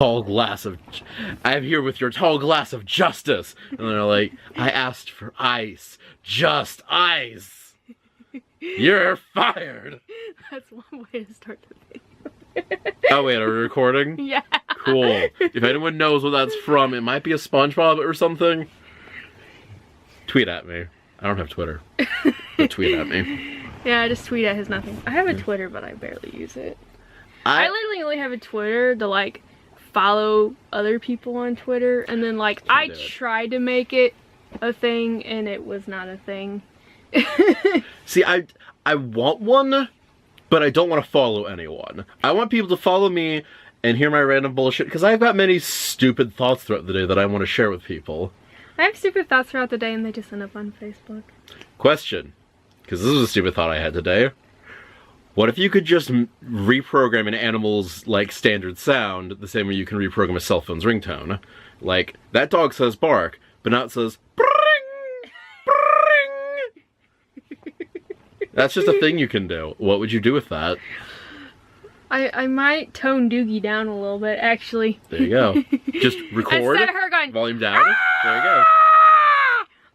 tall glass of, I'm here with your tall glass of justice. And they're like, I asked for ice. Just ice. You're fired. That's one way to start the video. Oh wait, are we recording? Yeah. Cool. If anyone knows what that's from, it might be a SpongeBob or something. Tweet at me. I don't have Twitter. But tweet at me. Yeah, just tweet at his nothing. I have a Twitter, but I barely use it. I literally only have a Twitter to like follow other people on Twitter, and then like I tried to make it a thing and it was not a thing. See, I want one, but I don't want to follow anyone. I want people to follow me and hear my random bullshit, because I've got many stupid thoughts throughout the day that I want to share with people. I have stupid thoughts throughout the day and they just end up on Facebook. Question, because this was a stupid thought I had today. What if you could just reprogram an animal's, like, standard sound the same way you can reprogram a cell phone's ringtone? Like, that dog says bark, but now it says bring, bring. That's just a thing you can do. What would you do with that? I might tone Doogie down a little bit, actually. There you go. Just record. Instead of her going, volume down. Ah! There you go.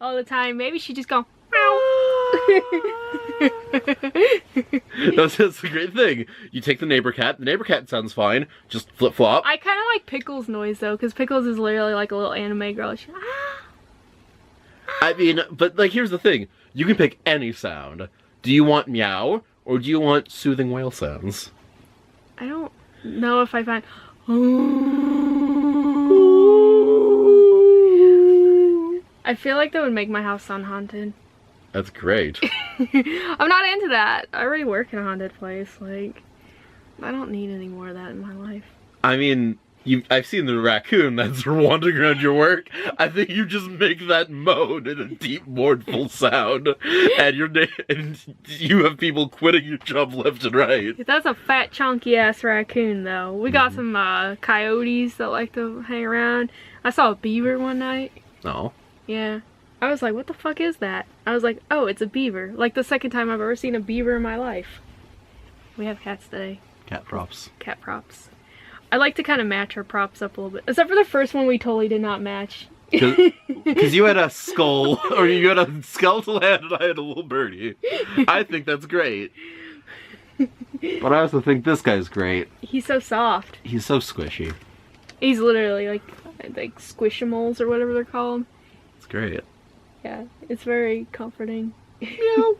All the time. Maybe she just go, That's a great thing. You take the neighbor cat. The neighbor cat sounds fine. Just flip flop. I kind of like Pickles' noise though, because Pickles is literally like a little anime girl. She's, I mean, but like, here's the thing. You can pick any sound. Do you want meow or do you want soothing whale sounds? I don't know if I find. I feel like that would make my house sound haunted. That's great. I'm not into that. I already work in a haunted place. Like, I don't need any more of that in my life. I mean, I've seen the raccoon that's wandering around your work. I think you just make that moan in a deep, mournful sound, and you have people quitting your job left and right. That's a fat, chunky ass raccoon, though. We got some coyotes that like to hang around. I saw a beaver one night. Oh. Yeah. I was like, what the fuck is that? I was like, oh, it's a beaver. Like the second time I've ever seen a beaver in my life. We have cats today. Cat props. Cat props. I like to kind of match our props up a little bit. Except for the first one, we totally did not match. Because you had a skull, or you had a skeletal hand, and I had a little birdie. I think that's great. But I also think this guy's great. He's so soft. He's so squishy. He's literally like squishimals or whatever they're called. It's great. Yeah, it's very comforting. Meow.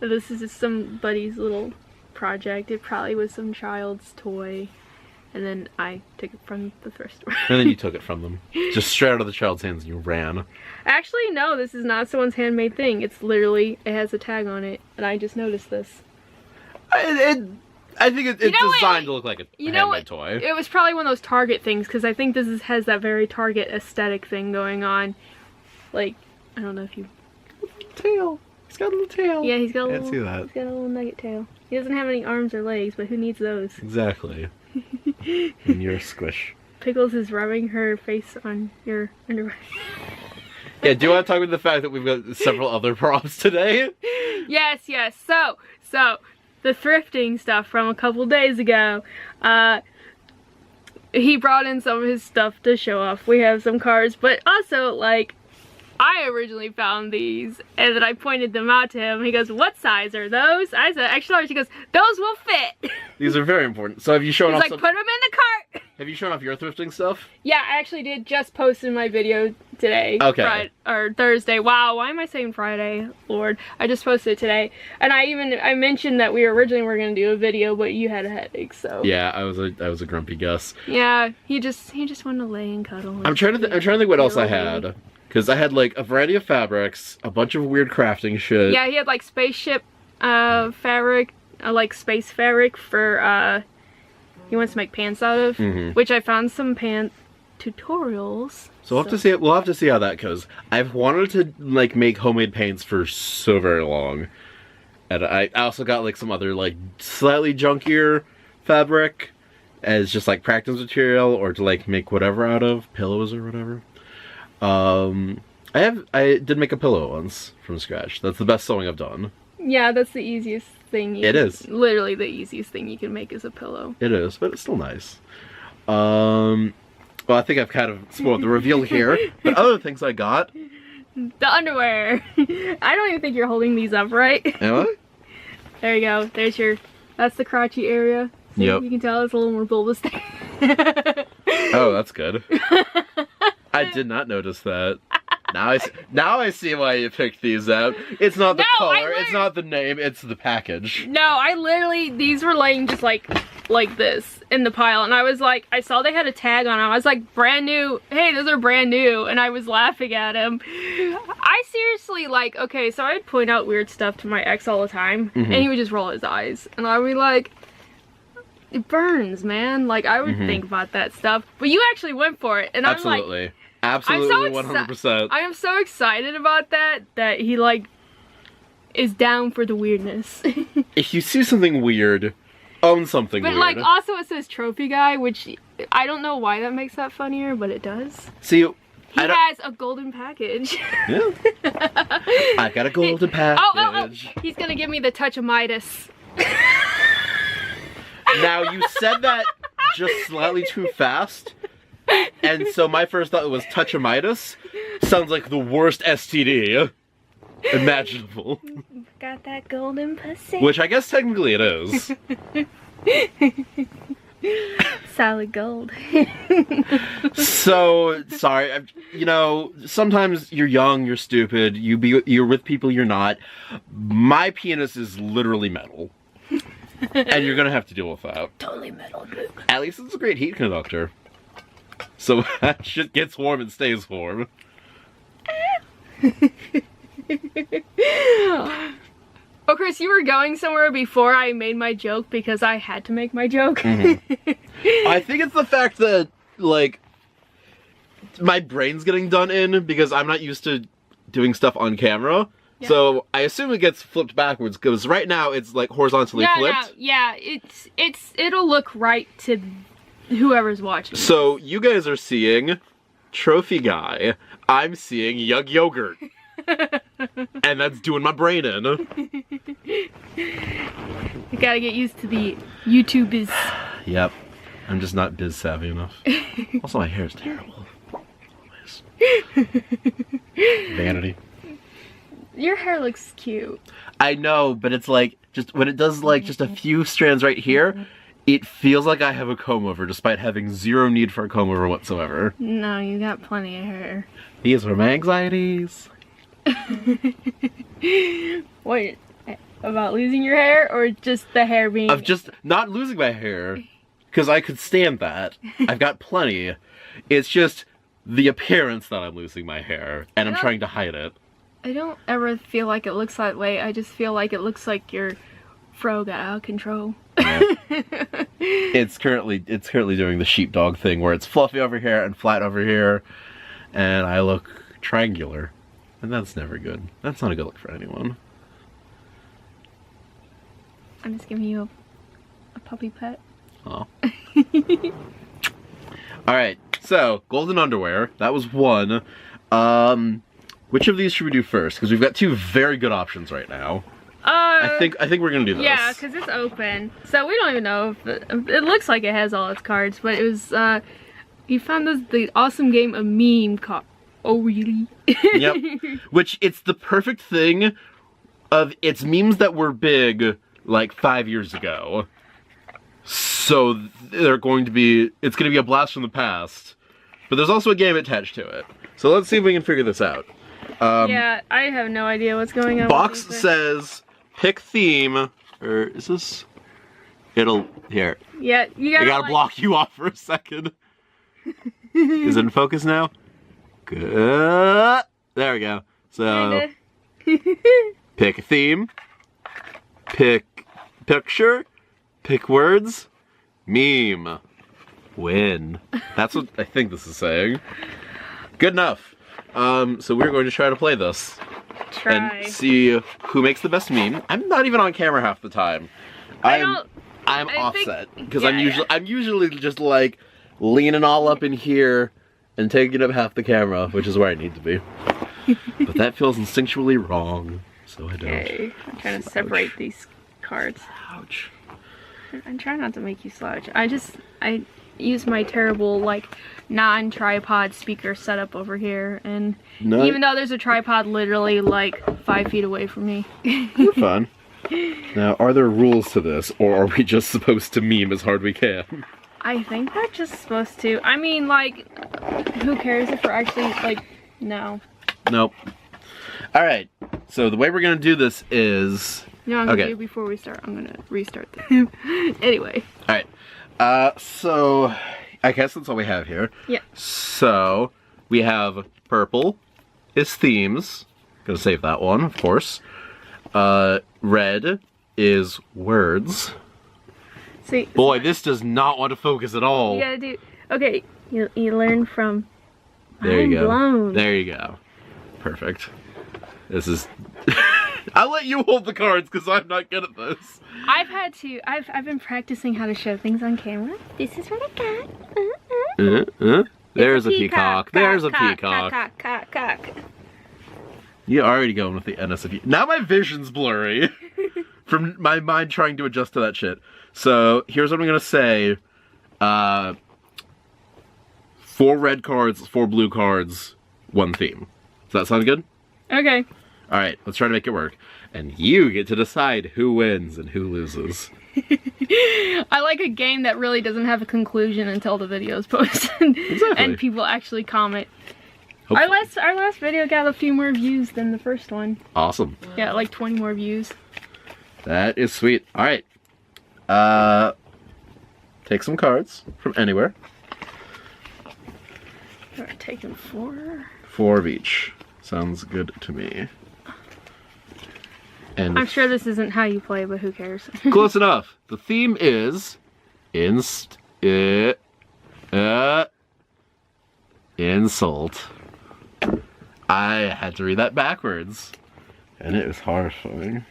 This is just somebody's little project. It probably was some child's toy. And then I took it from the thrift store. And then you took it from them. Just straight out of the child's hands and you ran. Actually, no, this is not someone's handmade thing. It's literally, it has a tag on it. And I just noticed this. I think it's designed to look like a handmade toy. It was probably one of those Target things, because I think this has that very Target aesthetic thing going on. Like, I don't know if you... Tail. He's got a little tail. Yeah, he's got a little... Can't see that. He's got a little nugget tail. He doesn't have any arms or legs, but who needs those? Exactly. And you're a squish. Pickles is rubbing her face on your underwear. Yeah, do you want to talk about the fact that we've got several other props today? Yes. So, the thrifting stuff from a couple days ago, he brought in some of his stuff to show off. We have some cards, but also, like, I originally found these, and then I pointed them out to him. He goes, what size are those? I said, extra large. He goes, those will fit. These are very important. So have you shown off He's like, put them in the cart. Have you shown off your thrifting stuff? Yeah, I actually did just post in my video today. Okay. Or Thursday. Wow, why am I saying Friday? Lord. I just posted it today. And I mentioned that we originally were going to do a video, but you had a headache, so. Yeah, I was a grumpy Gus. Yeah, he just wanted to lay and cuddle. I'm trying to think what else I had. Because I had, like, a variety of fabrics, a bunch of weird crafting shit. Yeah, he had, like, spaceship fabric, like, space fabric for, he wants to make pants out of. Which I found some pant tutorials. So we'll have to see how that goes. I've wanted to, like, make homemade paints for so very long. And I also got, like, some other, like, slightly junkier fabric as just, like, practice material or to, like, make whatever out of, pillows or whatever. I did make a pillow once from scratch. That's the best sewing I've done. Yeah, that's the easiest thing. It is. Literally the easiest thing you can make is a pillow. It is, but it's still nice. Well, I think I've kind of spoiled the reveal here. But other things I got. The underwear. I don't even think you're holding these up, right? Am I? There you go. There's your, that's the crotchy area. So yep. You can tell it's a little more bulbous there. Oh, that's good. I did not notice that. Now I see why you picked these out. It's not the color, it's not the name, it's the package. No, I literally, these were laying just like this in the pile, and I was like, I saw they had a tag on them. I was like, brand new, hey, those are brand new, and I was laughing at him. I seriously, like, okay, so I'd point out weird stuff to my ex all the time, and he would just roll his eyes, and I would be like, it burns, man. Like, I would think about that stuff, but you actually went for it, and I'm like, absolutely, 100%. I am so excited about that he, like, is down for the weirdness. If you see something weird, own something weird. But, like, also it says trophy guy, which I don't know why that makes that funnier, but it does. See, he has a golden package. Yeah. I got a golden package. Oh, he's gonna give me the touch of Midas. Now, you said that just slightly too fast. And so my first thought was touch-a-mitis. Sounds like the worst STD imaginable. Got that golden pussy. Which I guess technically it is. Solid gold. So, sorry, you know, sometimes you're young, you're stupid, you're with people you're not. My penis is literally metal. And you're gonna have to deal with that. Totally metal, dude. At least it's a great heat conductor. So that shit gets warm and stays warm. Oh, Chris, you were going somewhere before I made my joke because I had to make my joke. I think it's the fact that, like, my brain's getting done in because I'm not used to doing stuff on camera. Yeah. So I assume it gets flipped backwards because right now it's like horizontally flipped. Yeah, it'll look right to whoever's watching. So you guys are seeing Trophy Guy. I'm seeing Yug Yogurt. And that's doing my brain in. You gotta get used to the YouTube biz. Yep. I'm just not biz savvy enough. Also, my hair is terrible. Always. Vanity. Your hair looks cute. I know, but it's like, just when it does like just a few strands right here, it feels like I have a comb over despite having zero need for a comb over whatsoever. No, you got plenty of hair. These are my anxieties. What, about losing your hair or just the hair being... Of just not losing my hair, because I could stand that. I've got plenty. It's just the appearance that I'm losing my hair, and I'm trying to hide it. I don't ever feel like it looks that way. I just feel like it looks like your fro got out of control. Yeah. It's currently doing the sheepdog thing where it's fluffy over here and flat over here, and I look triangular. And that's never good. That's not a good look for anyone. I'm just giving you a puppy pet. Oh. Alright, so, golden underwear. That was one. Which of these should we do first? Because we've got two very good options right now. I think we're gonna do this. Yeah, because it's open. So we don't even know if it looks like it has all its cards, but it was, you found the awesome game of meme called... Oh, really? Yep. Which, it's the perfect thing of, it's memes that were big, like, 5 years ago. So, it's going to be a blast from the past. But there's also a game attached to it. So let's see if we can figure this out. Yeah, I have no idea what's going on. Box says, pick theme, or is this? Here. Yeah, I gotta block you off for a second. Is it in focus now? Good. There we go. So, pick a theme, pick picture, pick words, meme, win. That's what I think this is saying. Good enough. So we're going to try to play this. And see who makes the best meme. I'm not even on camera half the time. I'm offset because I'm usually just like leaning all up in here and taking up half the camera, which is where I need to be. But that feels instinctually wrong, so I don't. Okay, I'm trying to separate these cards. Ouch. I'm trying not to make you slouch. I use my terrible, like, non-tripod speaker setup over here, and even though there's a tripod literally, like, 5 feet away from me. Fun. Now, are there rules to this, or are we just supposed to meme as hard we can? I think we're just supposed to. I mean, like, who cares if we're actually, like, no. Nope. Alright, so the way we're gonna do this is... You know what I'm gonna do before we start? I'm gonna restart this. Anyway. Alright. So, I guess that's all we have here. Yeah. So, we have purple is themes. Gonna save that one, of course. Red is words. See, boy, this does not want to focus at all. You gotta do... Okay, you learn from... There you go. Blown. There you go. Perfect. This is... I'll let you hold the cards because I'm not good at this. I've been practicing how to show things on camera. This is what I got. There's a peacock. There's a peacock. Cock. You're already going with the NSFU. Now my vision's blurry from my mind trying to adjust to that shit. So here's what I'm gonna say. 4 red cards, 4 blue cards, 1 theme. Does that sound good? Okay. Alright, let's try to make it work. And you get to decide who wins and who loses. I like a game that really doesn't have a conclusion until the video is posted. Exactly. And people actually comment. Hopefully. Our last video got a few more views than the first one. Awesome. Yeah, like 20 more views. That is sweet. Alright. Take some cards from anywhere. We're taking 4. 4 of each. Sounds good to me. And I'm sure this isn't how you play, but who cares? close enough. The theme is insult. I had to read that backwards, and it was horrifying.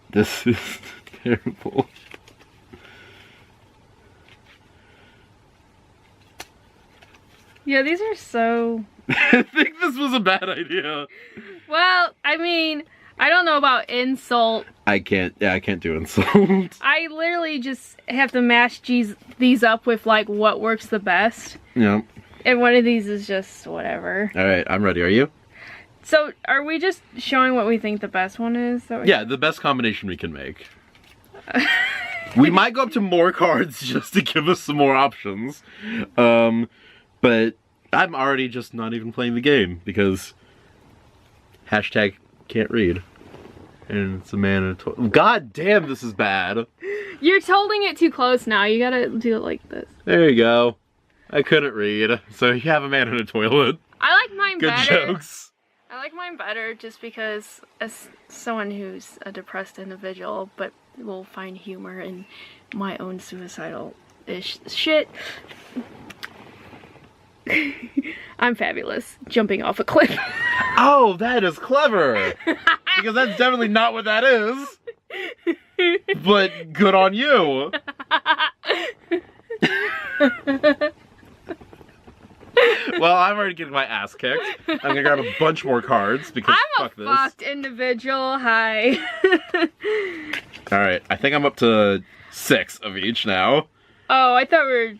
This is terrible. Yeah, these are so... I think this was a bad idea. Well, I mean, I don't know about insult. I can't do insult. I literally just have to mash these up with, like, what works the best. Yeah. And one of these is just whatever. Alright, I'm ready. Are you? So, are we just showing what we think the best one is? Yeah, the best combination we can make. We might go up to more cards just to give us some more options. But I'm already just not even playing the game because hashtag can't read. And it's a man in a toilet. God damn, this is bad. You're holding it too close now. You gotta do it like this. There you go. I couldn't read. So you have a man in a toilet. I like mine better. Good jokes. I like mine better just because as someone who's a depressed individual but will find humor in my own suicidal-ish shit, I'm fabulous. Jumping off a cliff. Oh, that is clever. Because that's definitely not what that is. But good on you. Well, I'm already getting my ass kicked. I'm gonna grab a bunch more cards because fuck this. I'm a fucked individual. Hi. Alright, I think I'm up to 6 of each now. Oh, I thought we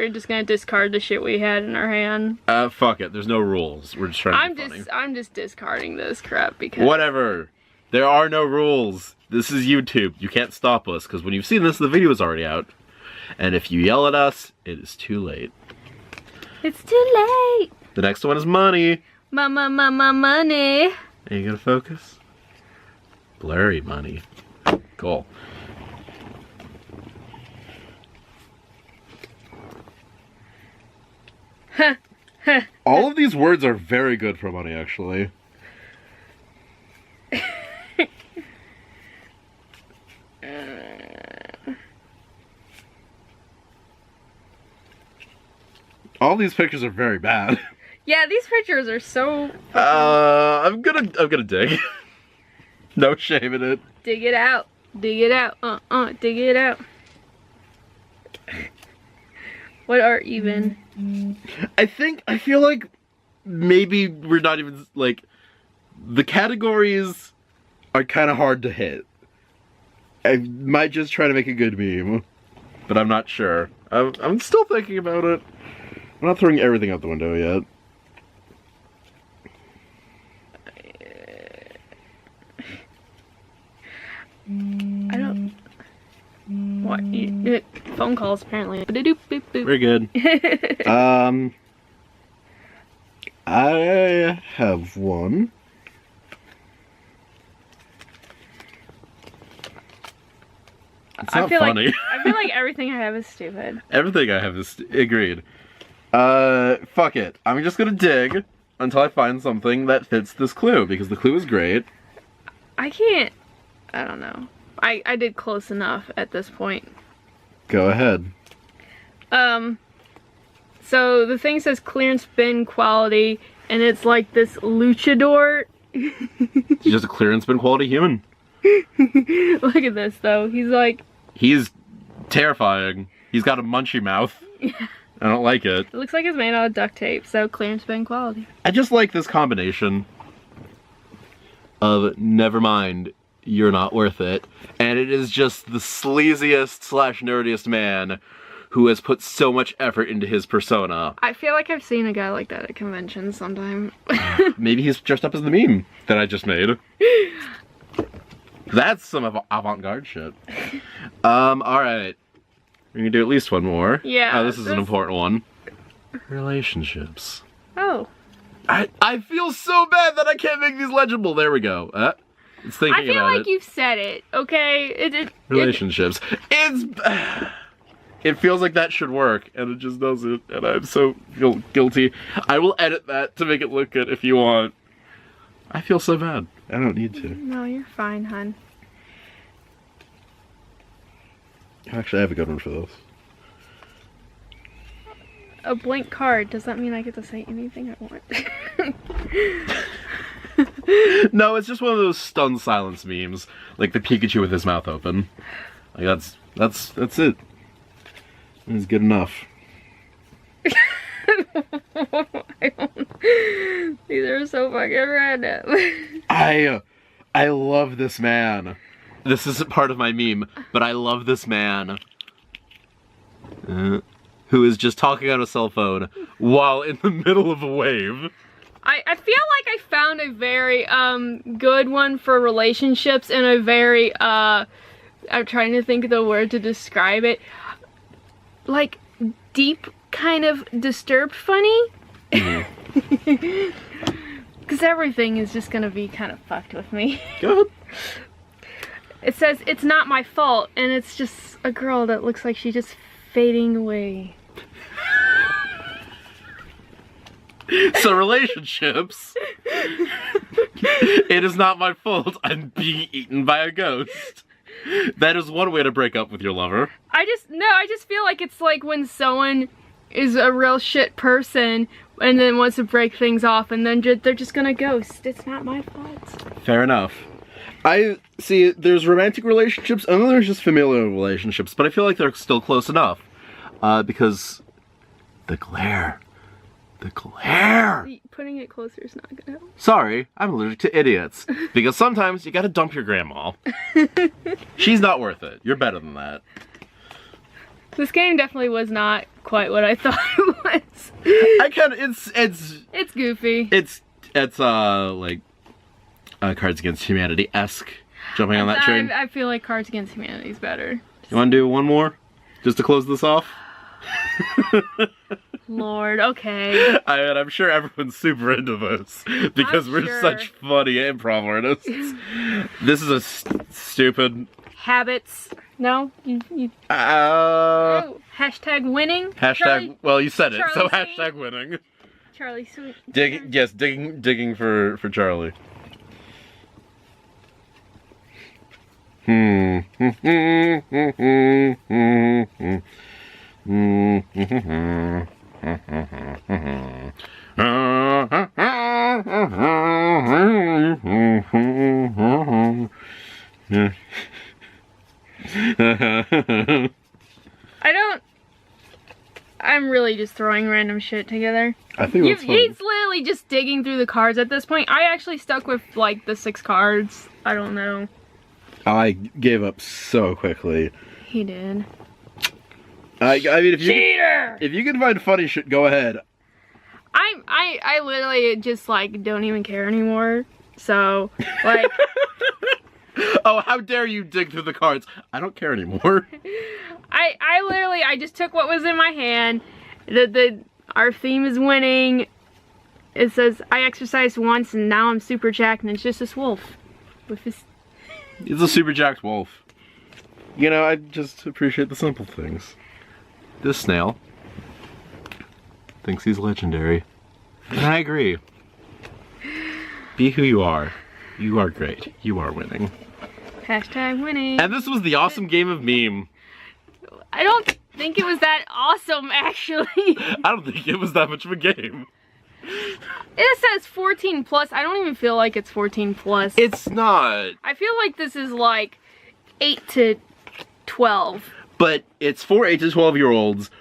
were just gonna discard the shit we had in our hand. Fuck it. There's no rules. We're just trying to be funny. I'm just discarding this crap because... Whatever. There are no rules. This is YouTube. You can't stop us because when you've seen this, the video is already out. And if you yell at us, it is too late. It's too late. The next one is money. Money. Are you gonna focus? Blurry money. Cool. All of these words are very good for money, actually. All these pictures are very bad. Yeah, these pictures are so... I'm gonna dig. No shame in it. Dig it out. Dig it out. Dig it out. What are even? I feel like maybe we're not even, like, the categories are kind of hard to hit. I might just try to make a good meme, but I'm not sure. I'm still thinking about it. I'm not throwing everything out the window yet. I don't... What? Phone calls, apparently. We're good. I have one. It's not funny. I feel like everything I have is stupid. Everything I have is agreed. Fuck it. I'm just gonna dig until I find something that fits this clue, because the clue is great. I can't... I don't know. I did close enough at this point. Go ahead. So the thing says clearance bin quality, and it's like this luchador. He's just a clearance bin quality human. Look at this, though. He's like... He's terrifying. He's got a munchy mouth. I don't like it. It looks like it's made out of duct tape, so clearance bin quality. I just like this combination of never mind, you're not worth it. And it is just the sleaziest / nerdiest man who has put so much effort into his persona. I feel like I've seen a guy like that at conventions sometime. Maybe he's dressed up as the meme that I just made. That's some avant-garde shit. Alright. We're gonna do at least one more. Yeah. Oh, this is an important one. Relationships. Oh. I feel so bad that I can't make these legible. There we go. It's thinking about it. I feel like you've said it, okay? Relationships. It feels like that should work, and it just doesn't, and I'm so feel guilty. I will edit that to make it look good if you want. I feel so bad. I don't need to. No, you're fine, hun. Actually, I have a good one for this. A blank card. Does that mean I get to say anything I want? No, it's just one of those stunned silence memes, like the Pikachu with his mouth open. Like that's it. It's good enough. These are so fucking random. I love this man. This isn't part of my meme, but I love this man. Who is just talking on a cell phone while in the middle of a wave. I feel like I found a very good one for relationships and a very I'm trying to think of the word to describe it. Like deep kind of disturbed funny. Because everything is just gonna be kind of fucked with me. Good. It says it's not my fault, and it's just a girl that looks like she's just fading away. So relationships. It is not my fault I'm being eaten by a ghost. That is one way to break up with your lover. I just feel like it's like when someone is a real shit person and then wants to break things off and then they're just gonna ghost. It's not my fault. Fair enough. I see there's romantic relationships and then there's just familial relationships, but I feel like they're still close enough. Because the glare. The glare! Putting it closer is not gonna help. Sorry, I'm allergic to idiots. Because sometimes you gotta dump your grandma. She's not worth it. You're better than that. This game definitely was not quite what I thought it was. It's goofy. It's like Cards Against Humanity-esque. Jumping on that train. I feel like Cards Against Humanity is better. You wanna do one more? Just to close this off? Lord, okay. I'm sure everyone's super into this because we're such funny improv artists. This is a stupid... Habits. No? Oh, hashtag winning? Hashtag, Charlie, well, you said it, Charlie so Sweet. hashtag winning. Charlie Sweet. Digging for Charlie. I'm really just throwing random shit together. I think that's fun. He's literally literally just digging through the cards at this point. I actually stuck with like the 6 cards. I don't know. I gave up so quickly. He did. I mean, Cheater! If you can find funny shit, go ahead. I literally just like don't even care anymore. So like. Oh, how dare you dig through the cards? I don't care anymore. I literally just took what was in my hand. Our theme is winning. It says I exercised once and now I'm super jacked, and it's just this wolf with his. He's a super jacked wolf. You know, I just appreciate the simple things. This snail thinks he's legendary. And I agree. Be who you are. You are great. You are winning. Hashtag winning. And this was the awesome game of meme. I don't think it was that awesome, actually. I don't think it was that much of a game. It says 14 plus. I don't even feel like it's 14 plus. It's not. I feel like this is like 8 to 12. But it's for 8 to 12-year-olds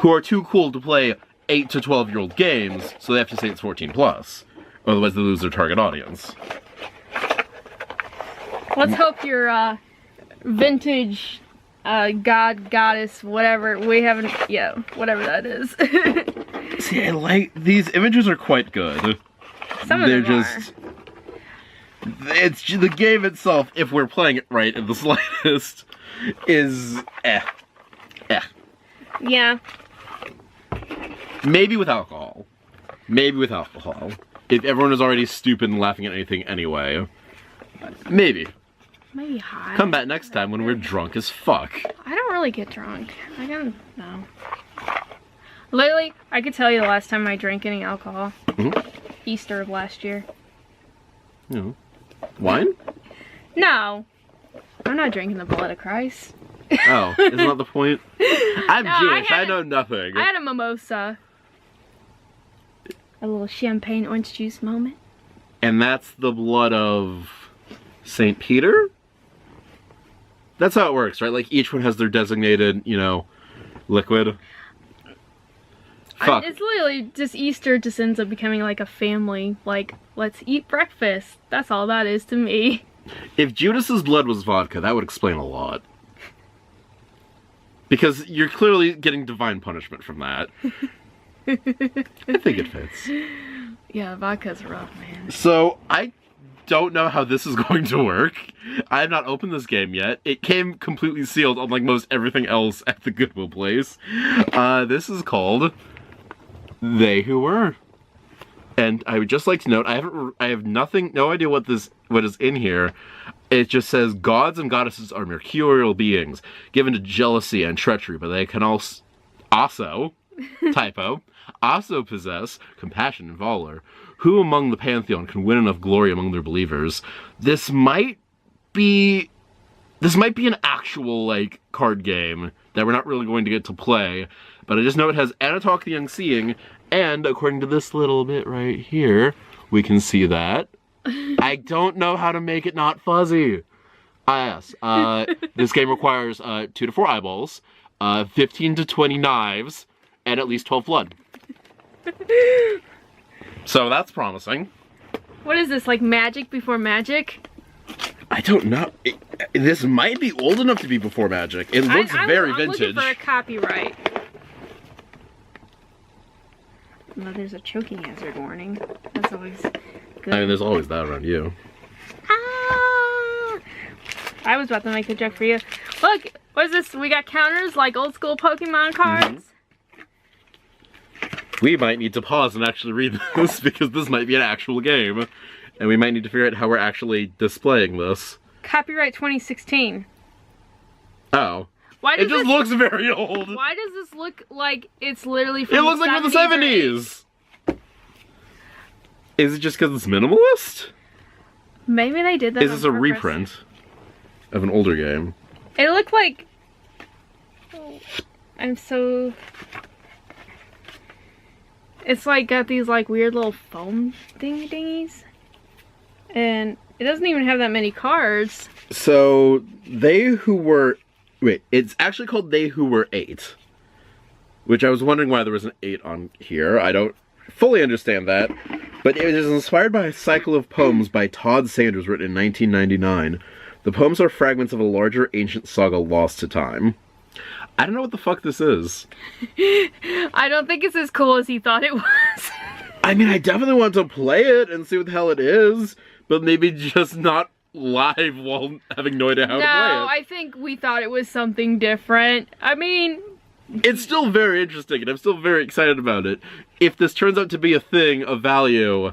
who are too cool to play 8 to 12-year-old games, so they have to say it's 14 plus. Otherwise they lose their target audience. Let's hope your vintage goddess, whatever, we haven't, yeah, whatever that is. See, I like, these images are quite good. Some of them are. It's the game itself, if we're playing it right in the slightest, is Yeah. Maybe with alcohol. Maybe with alcohol. If everyone is already stupid and laughing at anything anyway. Maybe. Maybe high. Come back next time when we're drunk as fuck. I don't really get drunk. I don't know. Literally, I could tell you the last time I drank any alcohol. Mm-hmm. Easter of last year. You know. Wine? No. I'm not drinking the blood of Christ. Oh, isn't that the point? I'm No, Jewish, I know nothing. I had a mimosa. A little champagne orange juice moment. And that's the blood of St. Peter? That's how it works, right? Like each one has their designated, you know, liquid. Fuck. It's literally just Easter just ends up becoming like a family. Like, let's eat breakfast. That's all that is to me. If Judas's blood was vodka, that would explain a lot. Because you're clearly getting divine punishment from that. I think it fits. Yeah, vodka's rough, man. So, I don't know how this is going to work. I have not opened this game yet. It came completely sealed, unlike most everything else at the Goodwill place. This is called They Who Were. And I would just like to note, I have no idea what is in here. It just says, gods and goddesses are mercurial beings, given to jealousy and treachery, but they can also typo, also possess compassion and valor. Who among the pantheon can win enough glory among their believers? This might be an actual, like, card game that we're not really going to get to play, but I just know it has Anatok the Unseeing, and according to this little bit right here, we can see that. I don't know how to make it not fuzzy. Yes, this game requires 2 to 4 eyeballs, 15 to 20 knives, and at least 12 blood. So that's promising. What is this, like Magic before Magic? I don't know. This might be old enough to be before Magic. It looks very vintage. I'm looking for a copyright. No, there's a choking hazard warning. That's always good. I mean, there's always that around you. Ah! I was about to make a joke for you. Look, what is this? We got counters like old school Pokemon cards. Mm-hmm. We might need to pause and actually read this because this might be an actual game. And we might need to figure out how we're actually displaying this. Copyright 2016. Oh. Why does it just looks very old. Why does this look like it's literally from the 70s? It looks like from the 70s! Is it just because it's minimalist? Maybe they did that Is this a reprint of an older game? It looked like... Oh, I'm so... It's like got these like weird little foam dingies. And it doesn't even have that many cards. So, They Who Were... Wait, it's actually called They Who Were 8. Which I was wondering why there was an 8 on here. I don't fully understand that, but it is inspired by a cycle of poems by Todd Sanders written in 1999. The poems are fragments of a larger ancient saga lost to time. I don't know what the fuck this is. I don't think it's as cool as he thought it was. I mean, I definitely want to play it and see what the hell it is, but maybe just not live while having no idea how to play it. No, I think we thought it was something different. I mean... It's still very interesting, and I'm still very excited about it. If this turns out to be a thing of value,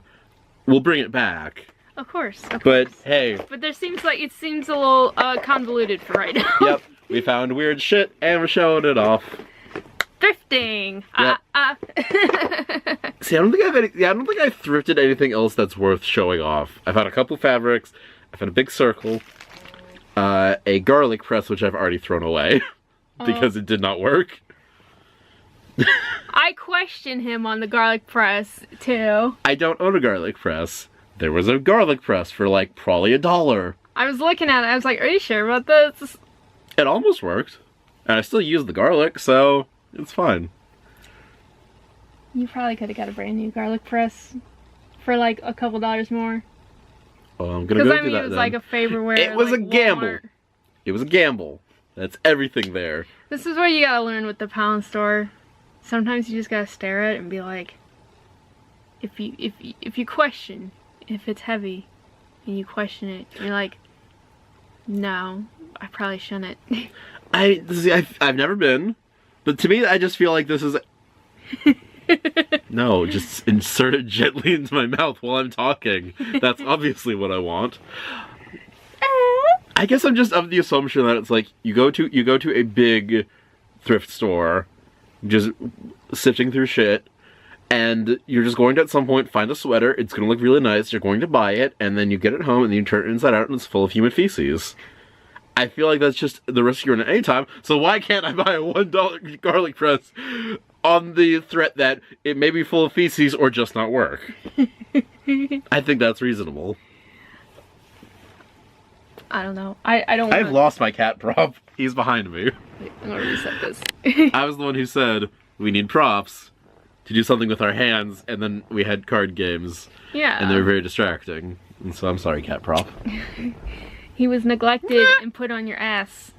we'll bring it back. Of course. But, hey. But there seems like, it seems a little convoluted for right now. Yep. We found weird shit, and we're showing it off. Thrifting. Yep. See, I don't think I've thrifted anything else that's worth showing off. I've had a couple fabrics. I've had a big circle. A garlic press, which I've already thrown away. Because it did not work. I question him on the garlic press, too. I don't own a garlic press. There was a garlic press for, like, probably $1. I was looking at it, I was like, are you sure about this? It almost worked. And I still use the garlic, so it's fine. You probably could have got a brand new garlic press for, like, a couple dollars more. Oh, I'm gonna go do that. Because, I mean, it was like a favorware. It was like, a gamble. Walmart. It was a gamble. That's everything there. This is what you gotta learn with the pound store. Sometimes you just gotta stare at it and be like, if you question if it's heavy, and you question it, you're like, no, I probably shouldn't. I've never been, but to me, I just feel like this is. No, just insert it gently into my mouth while I'm talking. That's obviously what I want. I guess I'm just of the assumption that it's like you go to a big thrift store, just sifting through shit, and you're just going to at some point find a sweater. It's going to look really nice. You're going to buy it, and then you get it home and then you turn it inside out and it's full of human feces. I feel like that's just the risk you're in at any time. So why can't I buy a $1 garlic press on the threat that it may be full of feces or just not work? I think that's reasonable. I don't know. I don't. I've lost my cat prop. He's behind me. Wait, I'm gonna reset this. I was the one who said we need props to do something with our hands, and then we had card games. Yeah. And they were very distracting. And so I'm sorry, cat prop. He was neglected and put on your ass.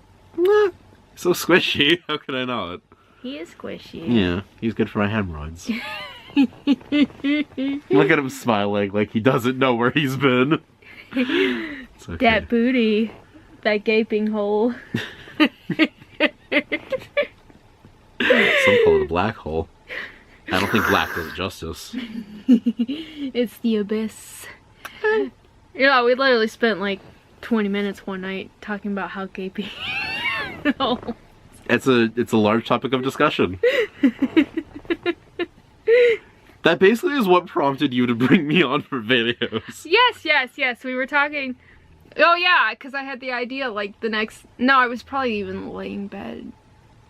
So squishy. How could I not? He is squishy. Yeah, he's good for my hemorrhoids. Look at him smiling like he doesn't know where he's been. It's okay. That booty. That gaping hole. Some call it a black hole. I don't think black does it justice. It's the abyss. Yeah, we literally spent like 20 minutes one night talking about how gaping. It's a large topic of discussion. That basically is what prompted you to bring me on for videos. Yes. We were talking. Oh yeah, because I had the idea like the next. No, I was probably even laying in bed.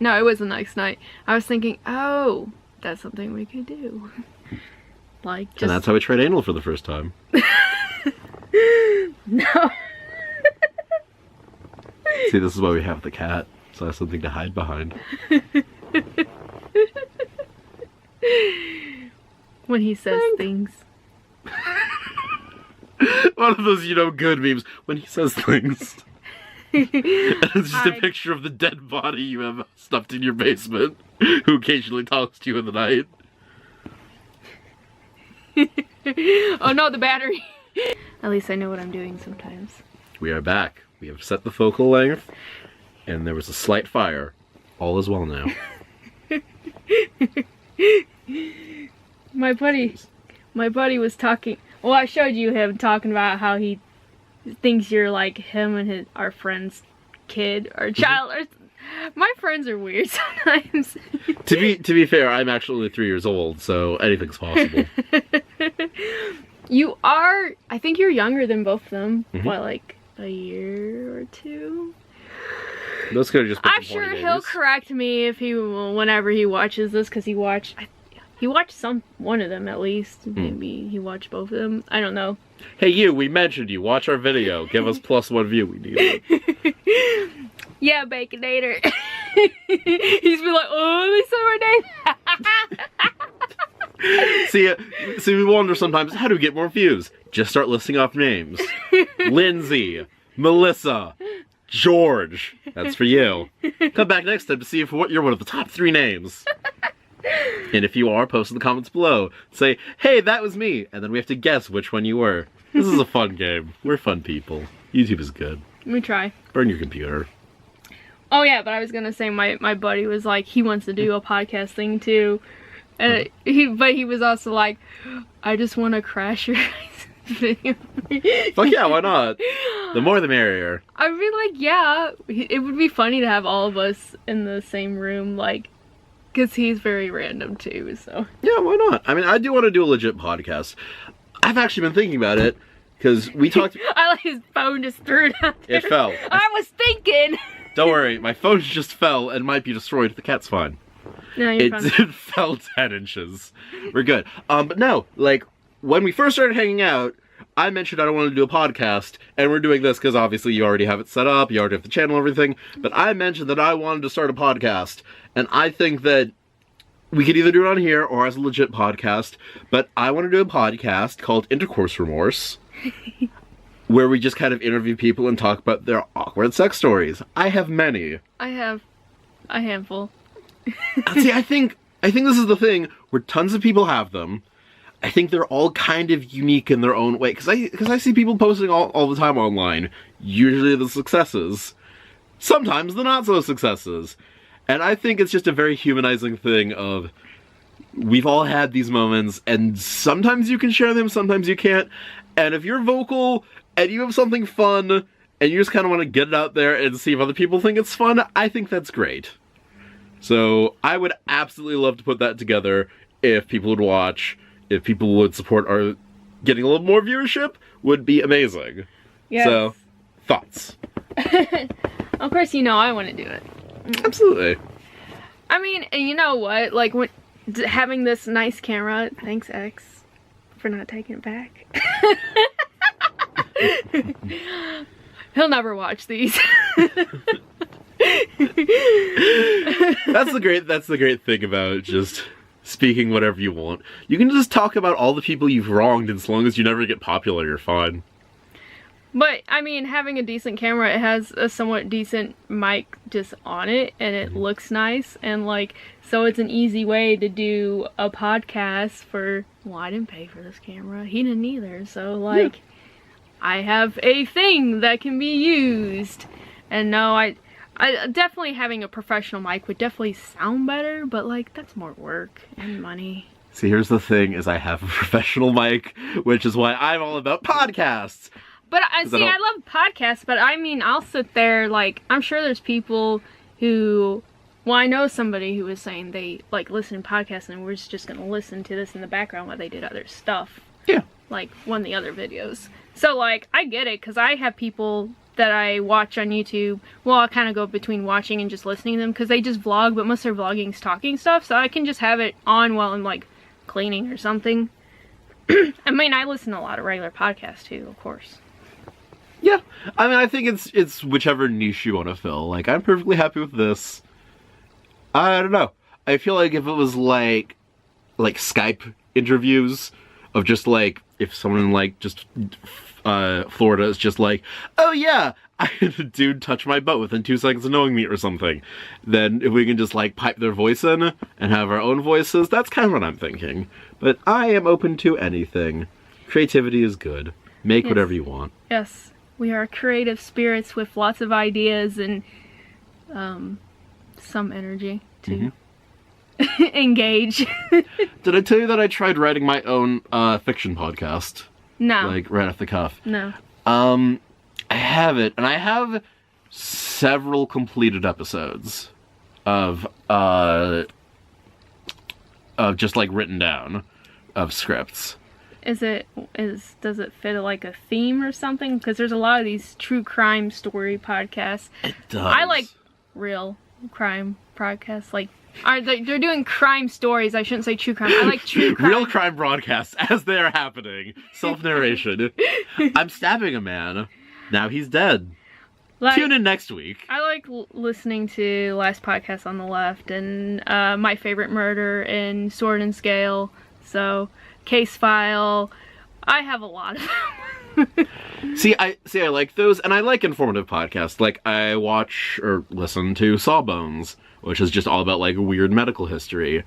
No, it was the next night. I was thinking, oh, that's something we could do. Like just. And that's how I tried anal for the first time. No. See, this is why we have the cat. So I have something to hide behind. When he says things. One of those, good memes. When he says things. And it's just a picture of the dead body you have stuffed in your basement, who occasionally talks to you in the night. Oh no, the battery. At least I know what I'm doing sometimes. We are back. We have set the focal length, and there was a slight fire. All is well now. My buddy was talking. Well, I showed you him talking about how he thinks you're like him and our friend's kid or child. My friends are weird sometimes. To be fair, I'm actually 3 years old, so anything's possible. You are. I think you're younger than both of them. Mm-hmm. What, like a year or two? Those could have just been I'm sure he'll correct me if whenever he watches this, because he watched one of them at least. Maybe he watched both of them. I don't know. Hey you, we mentioned you. Watch our video. Give us +1 view. We need it. Yeah, Baconator. He's been like, oh, they said my name. See, we wonder sometimes, how do we get more views? Just start listing off names. Lindsay, Melissa, George. That's for you. Come back next time to see if you're one of the top 3 names. And if you are, post in the comments below. Say, hey, that was me. And then we have to guess which one you were. This is a fun game. We're fun people. YouTube is good. We try. Burn your computer. Oh yeah, but I was gonna say my buddy was like, he wants to do a podcast thing too. And he was also like, I just want to crash your video. Fuck yeah, why not? The more the merrier. I'd be like, yeah, it would be funny to have all of us in the same room, like, because he's very random too, so. Yeah, why not? I mean, I do want to do a legit podcast. I've actually been thinking about it, because we talked... I like his phone just threw it out there. It fell. I was thinking! Don't worry, my phone just fell and might be destroyed. The cat's fine. No, you're fine. It fell 10 inches. We're good. But no, like, when we first started hanging out, I mentioned I don't want to do a podcast, and we're doing this because obviously you already have it set up, you already have the channel and everything, but I mentioned that I wanted to start a podcast, and I think that we could either do it on here or as a legit podcast, but I want to do a podcast called Intercourse Remorse, where we just kind of interview people and talk about their awkward sex stories. I have many. I have a handful. See, I think this is the thing where tons of people have them. I think they're all kind of unique in their own way. Because I see people posting all the time online. Usually the successes. Sometimes the not so successes. And I think it's just a very humanizing thing of... We've all had these moments, and sometimes you can share them, sometimes you can't. And if you're vocal, and you have something fun, and you just kind of want to get it out there and see if other people think it's fun, I think that's great. So, I would absolutely love to put that together if people would watch, if people would support our getting a little more viewership, would be amazing. Yes. So, thoughts? Of course, you know I want to do it. Absolutely. I mean, and you know what? Like, having this nice camera, thanks X for not taking it back. He'll never watch these. That's the great thing about just speaking whatever you want. You can just talk about all the people you've wronged, and as long as you never get popular, you're fine. But, I mean, having a decent camera, it has a somewhat decent mic just on it, and it looks nice, and, like, so it's an easy way to do a podcast for, well, I didn't pay for this camera, he didn't either, so, like, yeah. I have a thing that can be used, and no, I definitely having a professional mic would definitely sound better, but, like, that's more work and money. See, here's the thing, is I have a professional mic, which is why I'm all about podcasts. But I love podcasts, but I mean, I'll sit there, like, I'm sure there's people who, well, I know somebody who was saying they, like, listen to podcasts and we're just gonna listen to this in the background while they did other stuff. Yeah. Like, one of the other videos. So, like, I get it, because I have people that I watch on YouTube, well, I kind of go between watching and just listening to them, because they just vlog, but most of their vlogging is talking stuff, so I can just have it on while I'm, like, cleaning or something. I mean, I listen to a lot of regular podcasts, too, of course. Yeah, I mean, I think it's whichever niche you want to fill. Like, I'm perfectly happy with this. I don't know. I feel like if it was like Skype interviews of just like, if someone like just Florida is just like, oh yeah, I had a dude touch my butt within 2 seconds of knowing me or something. Then if we can just like pipe their voice in and have our own voices, that's kind of what I'm thinking. But I am open to anything. Creativity is good. Make whatever you want. Yes. We are creative spirits with lots of ideas and some energy to engage. Did I tell you that I tried writing my own fiction podcast? No. Like, right off the cuff. No. I have it, and I have several completed episodes of just, like, written down of scripts. Does it fit like a theme or something? Because there's a lot of these true crime story podcasts. It does. I like real crime podcasts. Like, they're doing crime stories. I shouldn't say true crime. I like true crime. Real crime broadcasts as they're happening. Self-narration. I'm stabbing a man. Now he's dead. Like, tune in next week. I like listening to Last Podcast on the Left and My Favorite Murder and Sword and Scale. So, Case File, I have a lot of them. I like those, and I like informative podcasts. Like, I watch or listen to Sawbones, which is just all about, like, weird medical history.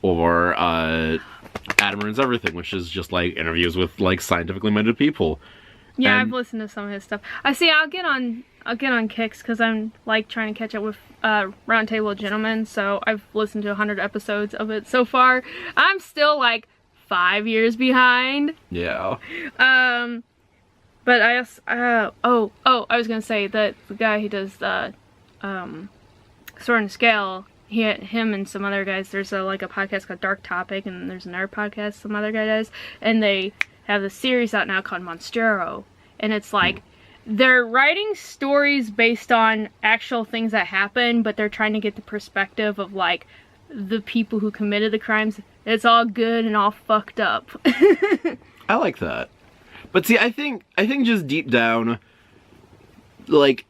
Or, Adam Ruins Everything, which is just, like, interviews with, like, scientifically minded people. Yeah, and I've listened to some of his stuff. I'll get on Kicks, because I'm, like, trying to catch up with, Roundtable of Gentlemen, so I've listened to 100 episodes of it so far. I'm still, like, 5 years behind. Yeah. But I was gonna say that the guy who does the, Sword and Scale, him and some other guys, there's a podcast called Dark Topic, and there's another podcast some other guy does, and they have a series out now called Monstero, and it's like, they're writing stories based on actual things that happen, but they're trying to get the perspective of, like, the people who committed the crimes. It's all good and all fucked up. I like that. But see, I think just deep down, like,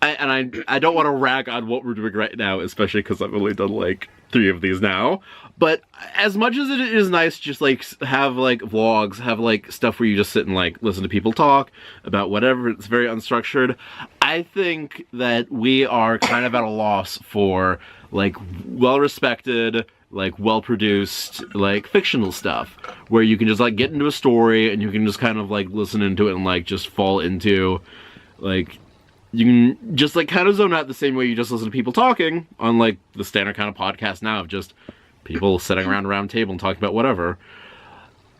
I don't want to rag on what we're doing right now, especially because I've only done, like, 3 of these now. But as much as it is nice just, like, have, like, vlogs, have, like, stuff where you just sit and, like, listen to people talk about whatever, it's very unstructured, I think that we are kind of at a loss for, like, well-respected, like, well-produced, like, fictional stuff, where you can just, like, get into a story, and you can just kind of, like, listen into it and, like, just fall into, like, you can just, like, kind of zone out the same way you just listen to people talking on, like, the standard kind of podcast now of just people sitting around a round table and talking about whatever.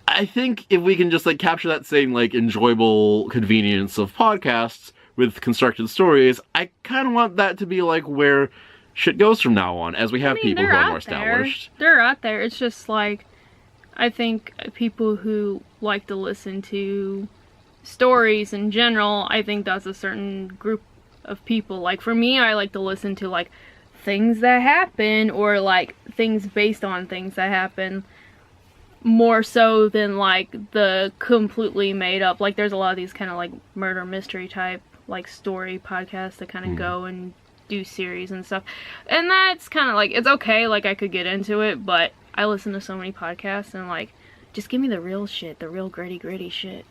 I think if we can just, like, capture that same, like, enjoyable convenience of podcasts with constructed stories, I kind of want that to be, like, where shit goes from now on, as we have people who are more established. They're out there. It's just, like, I think people who like to listen to stories in general, I think that's a certain group of people. Like, for me, I like to listen to, like, things that happen, or, like, things based on things that happen, more so than, like, the completely made up. Like, there's a lot of these kind of, like, murder mystery type, like, story podcasts that kind of go and do series and stuff, and that's kind of, like, it's okay, like, I could get into it, but I listen to so many podcasts, and, like, just give me the real shit, the real gritty shit.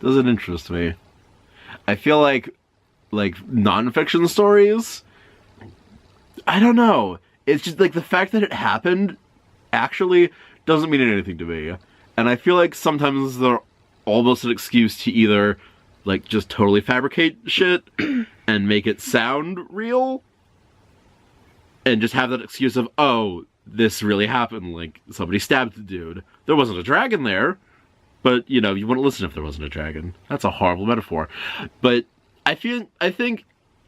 Doesn't interest me. I feel like non-fiction stories, I don't know, it's just, like, the fact that it happened actually doesn't mean anything to me, and I feel like sometimes they're almost an excuse to either, like, just totally fabricate shit and make it sound real, and just have that excuse of, oh, this really happened, like, somebody stabbed the dude. There wasn't a dragon there, but, you know, you wouldn't listen if there wasn't a dragon. That's a horrible metaphor. But I think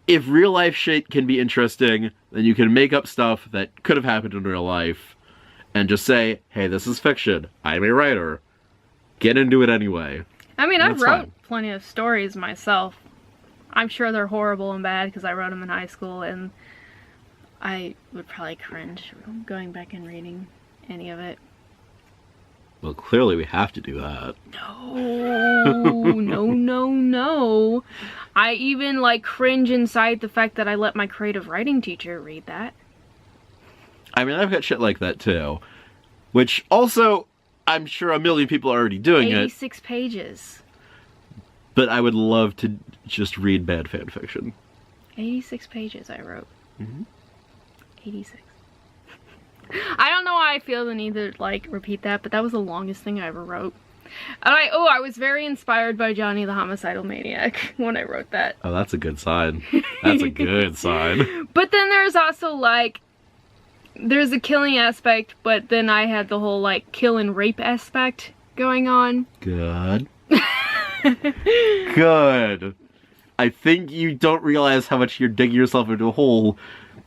if real life shit can be interesting, then you can make up stuff that could have happened in real life, and just say, hey, this is fiction, I'm a writer, get into it anyway. I mean, I've wrote plenty of stories myself. I'm sure they're horrible and bad because I wrote them in high school, and I would probably cringe going back and reading any of it. Well, clearly we have to do that. No. I even, like, cringe inside the fact that I let my creative writing teacher read that. I mean, I've got shit like that too. Which also, I'm sure a million people are already doing 86 pages. But I would love to just read bad fan fiction. 86 pages I wrote. 86. I don't know why I feel the need to, like, repeat that, but that was the longest thing I ever wrote. And I was very inspired by Johnny the Homicidal Maniac when I wrote that. Oh, that's a good sign. That's a good sign. But then there's also, like, there's a killing aspect, but then I had the whole, like, kill and rape aspect going on. Good. Good. I think you don't realize how much you're digging yourself into a hole,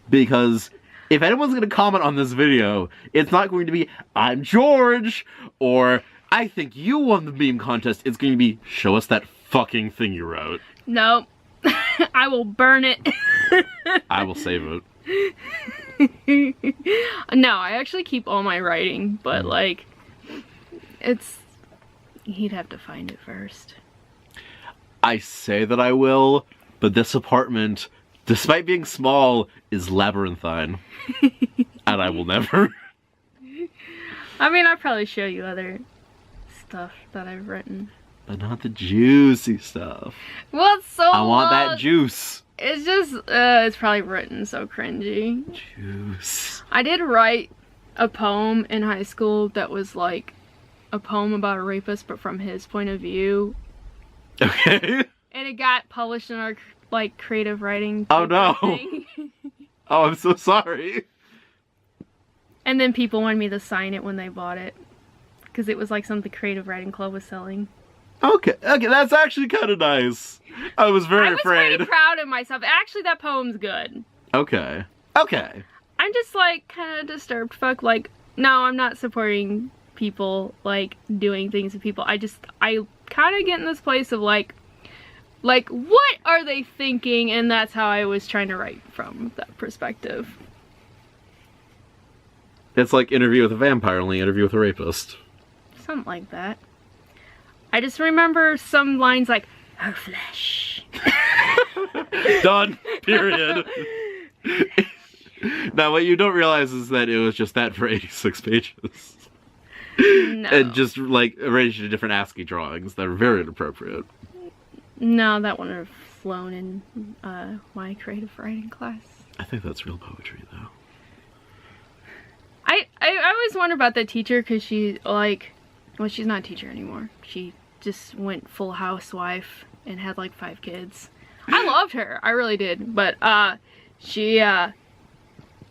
because if anyone's going to comment on this video, it's not going to be, I'm George, or I think you won the meme contest. It's going to be, show us that fucking thing you wrote. No. I will burn it. I will save it. No, I actually keep all my writing, but, like, it's... He'd have to find it first. I say that I will, but this apartment, despite being small, is labyrinthine. And I will never. I mean, I'll probably show you other stuff that I've written. But not the juicy stuff. Well, it's so I want that juice. It's just, it's probably written so cringy. Juice. I did write a poem in high school that was like a poem about a rapist, but from his point of view. Okay. And it got published in our, like, creative writing. Oh, no. Thing. Oh, I'm so sorry. And then people wanted me to sign it when they bought it. Because it was like something Creative Writing Club was selling. Okay, that's actually kind of nice. I was very afraid. I was pretty proud of myself. Actually, that poem's good. Okay. I'm just, like, kind of disturbed. Fuck, like, no, I'm not supporting people, like, doing things to people. I kind of get in this place of, like, what are they thinking? And that's how I was trying to write from that perspective. It's like Interview with a Vampire, only Interview with a Rapist. Something like that. I just remember some lines like, her flesh. Done. Period. Now, what you don't realize is that it was just that for 86 pages. No. And just, like, arranged in different ASCII drawings that are very inappropriate. No, that wouldn't have flown in my creative writing class. I think that's real poetry, though. I always wonder about that teacher, because she, like, well, she's not a teacher anymore. She just went full housewife and had, like, 5 kids. I loved her. I really did. But, she, it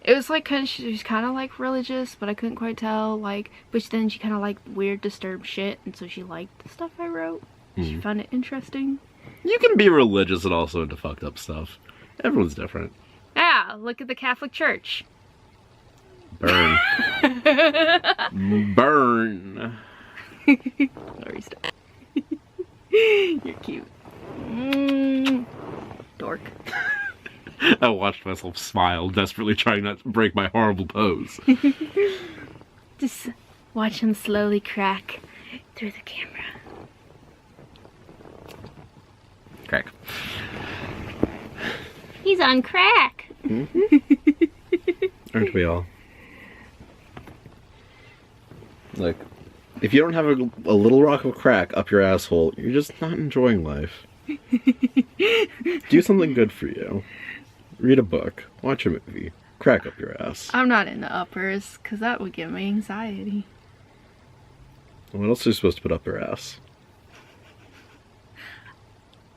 was, like, she's kind of, like, religious, but I couldn't quite tell, like, but then she kind of liked weird, disturbed shit, and so she liked the stuff I wrote. She found it interesting. You can be religious and also into fucked up stuff. Everyone's different. Yeah, look at the Catholic Church. Burn. Burn. Sorry, stop. You're cute. Dork. I watched myself smile, desperately trying not to break my horrible pose. Just watch him slowly crack through the camera. Crack. He's on crack. Aren't we all? Like, if you don't have a little rock of crack up your asshole, you're just not enjoying life. Do something good for you. Read a book. Watch a movie. Crack up your ass. I'm not into uppers, because that would give me anxiety. What else are you supposed to put up your ass?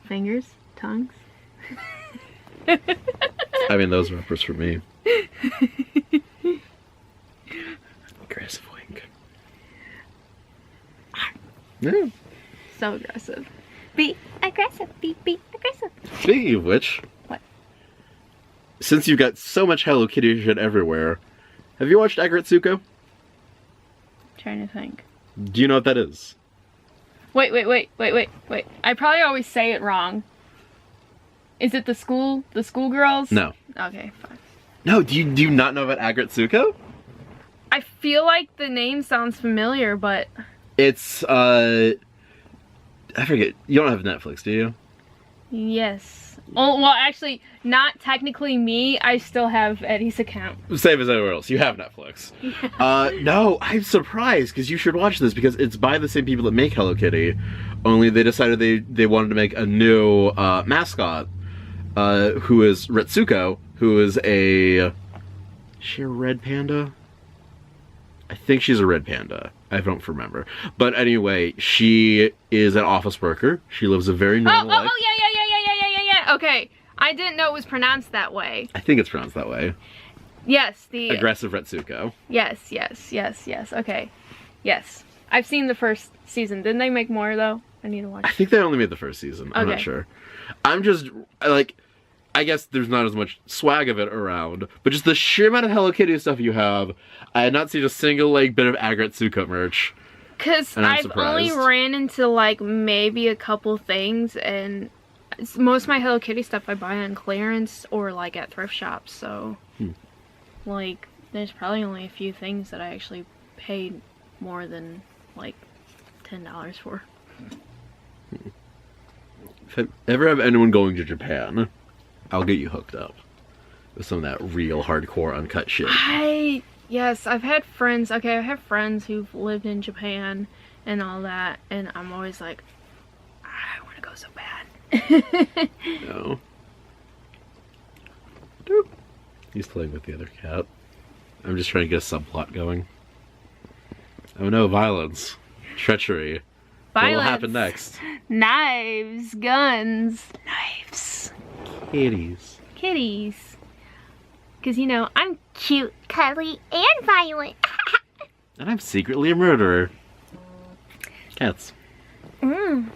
Fingers? Tongues? I mean, those are uppers for me. Aggressive wink. Yeah. So aggressive. Be aggressive. Be aggressive. Speaking of which... What? Since you've got so much Hello Kitty shit everywhere, have you watched Agretsuko? Trying to think. Do you know what that is? Wait. I probably always say it wrong. Is it the schoolgirls? No. Okay, fine. No, do you not know about Agretsuko? I feel like the name sounds familiar, but... It's, I forget. You don't have Netflix, do you? Yes. Oh, well, actually, not technically me. I still have Eddie's account. Same as everywhere else. You have Netflix. No, I'm surprised, because you should watch this, because it's by the same people that make Hello Kitty, only they decided they wanted to make a new mascot, who is Retsuko, who is is she a red panda? I think she's a red panda. I don't remember. But anyway, she is an office worker. She lives a very normal life. Oh, yeah. Okay. I didn't know it was pronounced that way. I think it's pronounced that way. Yes, the... Aggressive Retsuko. Yes. Okay. Yes. I've seen the first season. Didn't they make more, though? I need to watch it. I think they only made the first season. I'm not sure. I'm just, like... I guess there's not as much swag of it around, but just the sheer amount of Hello Kitty stuff you have, I had not seen a single, like, bit of Agretsuko merch. Because I've only ran into, like, maybe a couple things, and most of my Hello Kitty stuff I buy on clearance or, like, at thrift shops, so, like, there's probably only a few things that I actually paid more than, like, $10 for. If I ever have anyone going to Japan, I'll get you hooked up with some of that real hardcore uncut shit. I Yes, I've had friends. Okay, I have friends who've lived in Japan and all that, and I'm always like, I want to go so bad. No. Doop. He's playing with the other cat. I'm just trying to get a subplot going. Oh no, violence. Treachery. What will happen next? Knives, guns, knives, Kitties. kitties. Because, you know, I'm cute, cuddly, and violent. And I'm secretly a murderer. Cats. Mm.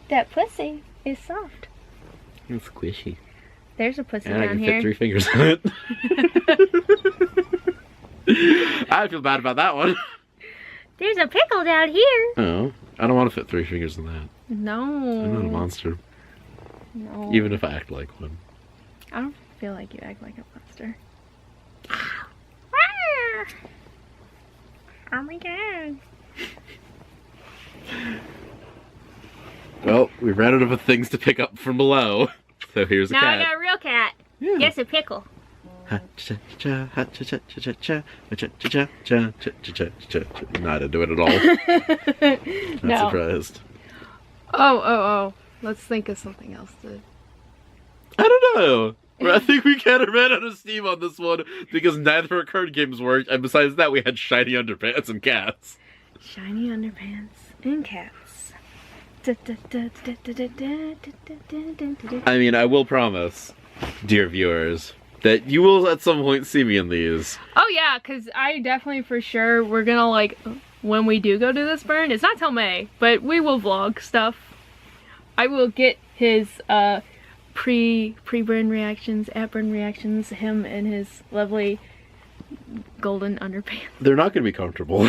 That pussy is soft. It's squishy. There's a pussy And I down can here. fit 3 fingers on it. I feel bad about that one. There's a pickle down here. Oh, I don't want to fit 3 fingers in that. No. I'm not a monster. No. Even if I act like one. I don't feel like you act like a monster. Oh my god. Well, we ran out of things to pick up from below. So here's a Now cat. I got a real cat. Yeah. Yes, a pickle. No, I didn't do it at all. Not surprised. Oh. Let's think of something else to... I don't know. I think we kind of ran out of steam on this one because neither of our card games worked, and besides that, we had shiny underpants and cats. Shiny underpants and cats. I mean, I will promise, dear viewers, that you will at some point see me in these. Oh yeah, because I definitely for sure, we're gonna like, when we do go to this burn, it's not till May, but we will vlog stuff. I will get his pre-burn reactions, at burn reactions, him and his lovely golden underpants. They're not going to be comfortable.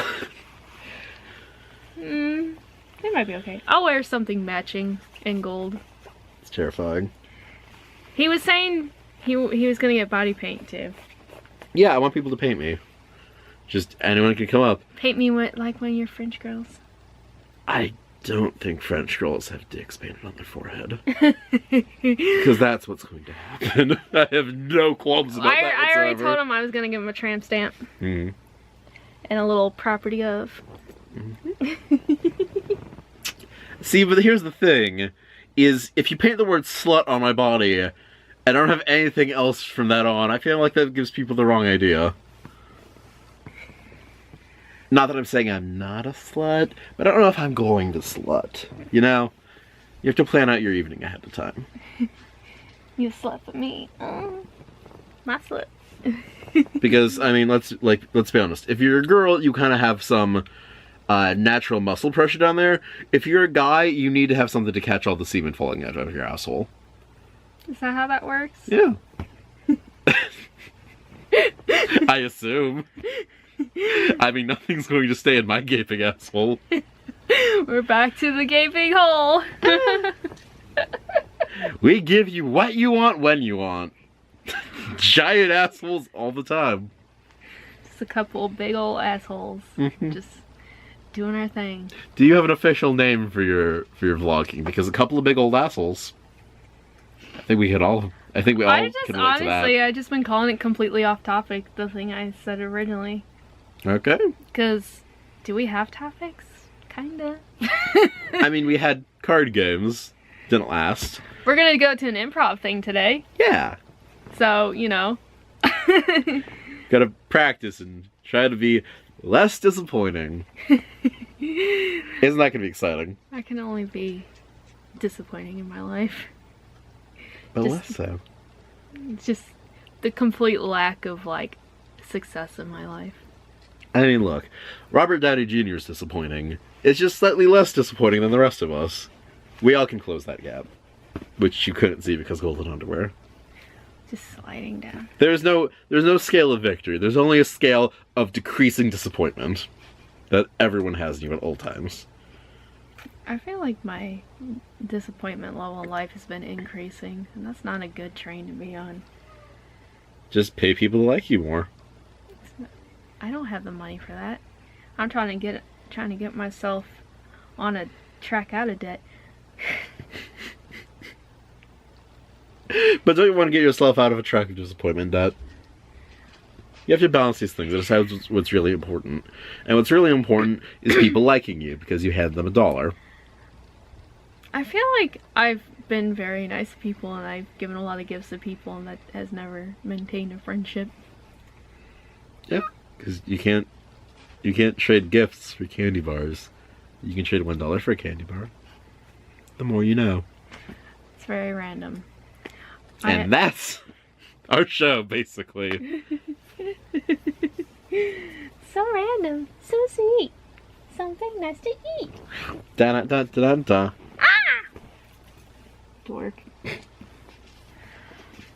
They might be okay. I'll wear something matching in gold. It's terrifying. He was saying he was gonna get body paint too. Yeah, I want people to paint me. Just anyone can come up. Paint me like one of your French girls. I don't think French girls have dicks painted on their forehead. Because that's what's going to happen. I have no qualms about that I whatsoever. already told him I was gonna give him a tramp stamp. Mm. And a little property of. See, but here's the thing, is if you paint the word slut on my body, and I don't have anything else from that on, I feel like that gives people the wrong idea. Not that I'm saying I'm not a slut, but I don't know if I'm going to slut. You know? You have to plan out your evening ahead of time. You slept with me. Oh, my slut. Because, I mean, let's be honest. If you're a girl, you kind of have some natural muscle pressure down there. If you're a guy, you need to have something to catch all the semen falling out of your asshole. Is that how that works? Yeah. I assume. I mean, nothing's going to stay in my gaping asshole. We're back to the gaping hole. We give you what you want when you want. Giant assholes all the time. Just a couple big old assholes. Just doing our thing. Do you have an official name for your vlogging? Because a couple of big old assholes. I think we all can relate to that. Honestly, I just been calling it completely off topic, the thing I said originally. Okay. Because, do we have topics? Kinda. I mean, we had card games. Didn't last. We're gonna go to an improv thing today. Yeah. So, you know. Gotta practice and try to be less disappointing. Isn't that gonna be exciting? I can only be disappointing in my life. But Just- less so. It's just the complete lack of, like, success in my life. I mean, look. Robert Downey Jr. is disappointing. It's just slightly less disappointing than the rest of us. We all can close that gap. Which you couldn't see because golden underwear. Just sliding down. There's no scale of victory. There's only a scale of decreasing disappointment that everyone has in you at all times. I feel like my disappointment level in life has been increasing, and that's not a good train to be on. Just pay people to like you more. I don't have the money for that. I'm trying to get myself on a track out of debt. But don't you want to get yourself out of a track of disappointment, Dad? You have to balance these things. That's what's really important. And what's really important is people liking you because you hand them $1. I feel like I've been very nice to people and I've given a lot of gifts to people and that has never maintained a friendship. Yeah, because you can't trade gifts for candy bars. You can trade $1 for a candy bar. The more you know. It's very random. And that's our show, basically. So random, so sweet, something nice to eat. Da da da da da. Dork. I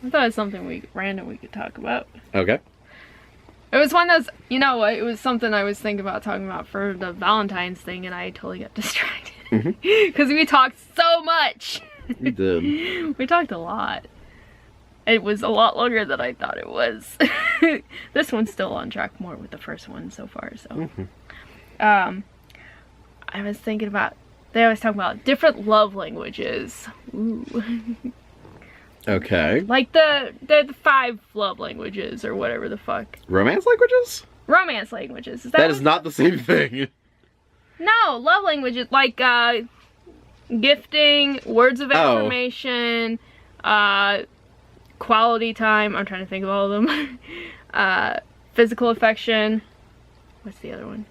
thought it was something random we could talk about. Okay. It was one that's, you know what, it was something I was thinking about talking about for the Valentine's thing and I totally got distracted. Because we talked so much. We did. We talked a lot. It was a lot longer than I thought it was. This one's still on track more with the first one so far, so. I was thinking about, they always talk about different love languages. Ooh. Okay. Like the 5 love languages or whatever the fuck. Romance languages? Romance languages. That is not the same thing. No, love languages like gifting, words of affirmation, quality time. I'm trying to think of all of them. Physical affection. What's the other one?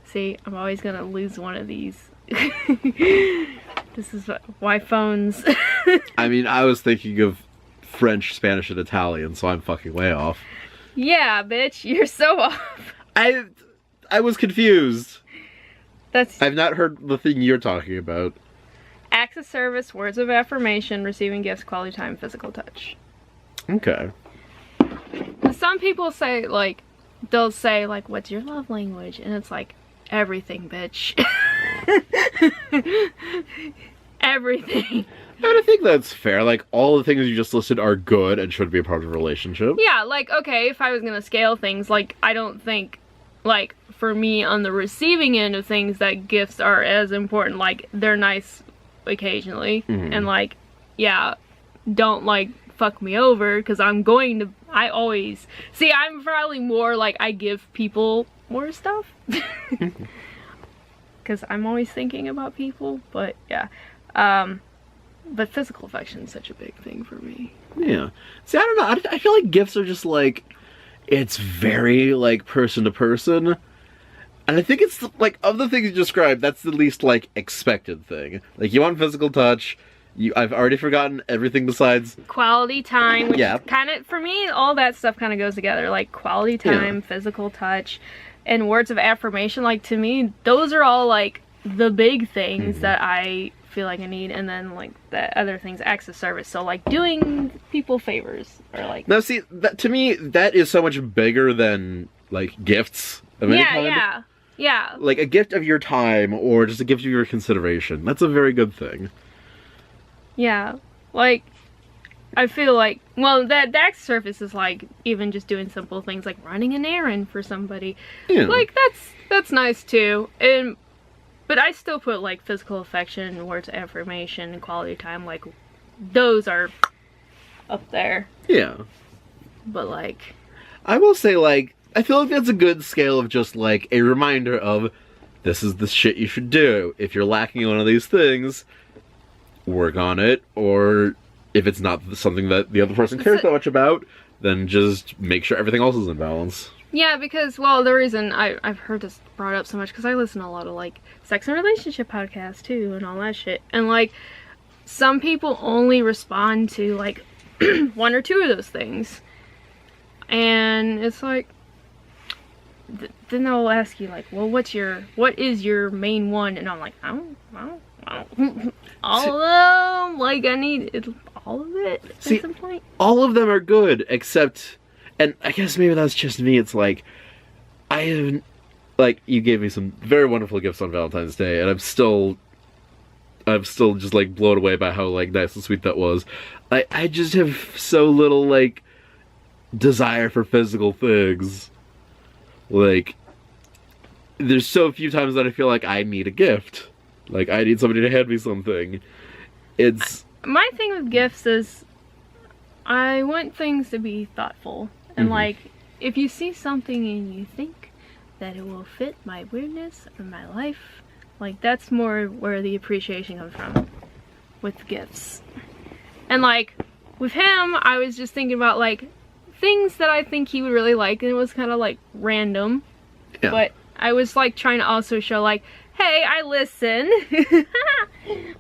See, I'm always gonna lose one of these. This is why phones. I mean, I was thinking of French, Spanish, and Italian, so I'm fucking way off. Yeah, bitch, you're so off. I was confused. That's. I've not heard the thing you're talking about. Acts of service, words of affirmation, receiving gifts, quality time, physical touch. Okay. Some people say, like, they'll say, like, what's your love language? And it's like, everything, bitch. Everything. And I think that's fair. Like, all the things you just listed are good and should be a part of a relationship. Yeah, like, okay, if I was gonna scale things, like, I don't think, like, for me on the receiving end of things that gifts are as important. Like, they're nice occasionally. And, like, yeah, don't, like, fuck me over, because I'm probably more, like, I give people more stuff. Because I'm always thinking about people, but yeah. But physical affection is such a big thing for me. Yeah. See, I don't know. I feel like gifts are just like, it's very like person to person. And I think it's like, of the things you described, that's the least like expected thing. Like, you want physical touch. I've already forgotten everything besides quality time, which yeah. kind of, for me, all that stuff kind of goes together. Like quality time, physical touch, and words of affirmation. Like, to me, those are all like the big things that I feel like I need. And then like the other things, acts of service. So like doing people favors or like. Now see, that to me, that is so much bigger than like gifts of any kind. Yeah. Like a gift of your time or just a gift of your consideration. That's a very good thing. Yeah, like, I feel like, well, that acts of service is like even just doing simple things like running an errand for somebody. Yeah. Like, that's nice too. But I still put like physical affection, words of affirmation, and quality time, like, those are up there. Yeah. But like, I will say, like, I feel like that's a good scale of just like a reminder of, this is the shit you should do. If you're lacking one of these things, work on it, or if it's not something that the other person cares that much about, then just make sure everything else is in balance. Yeah, because, well, the reason I've heard this brought up so much, because I listen to a lot of, like, sex and relationship podcasts, too, and all that shit, and, like, some people only respond to, like, 1 or 2 of those things, and it's like, then they'll ask you, like, well, what is your main one? And I'm like, I don't all of them, like, I need all of it at some point. All of them are good, except, and I guess maybe that's just me, it's like, I haven't, like, you gave me some very wonderful gifts on Valentine's Day, and I'm still just, like, blown away by how, like, nice and sweet that was. I just have so little, like, desire for physical things. Like, there's so few times that I feel like I need a gift. Like, I need somebody to hand me something. My thing with gifts is, I want things to be thoughtful. And like, if you see something and you think that it will fit my weirdness or my life, like that's more where the appreciation comes from with gifts. And like, with him, I was just thinking about like things that I think he would really like, and it was kind of like random. Yeah. But I was like trying to also show like, hey, I listen.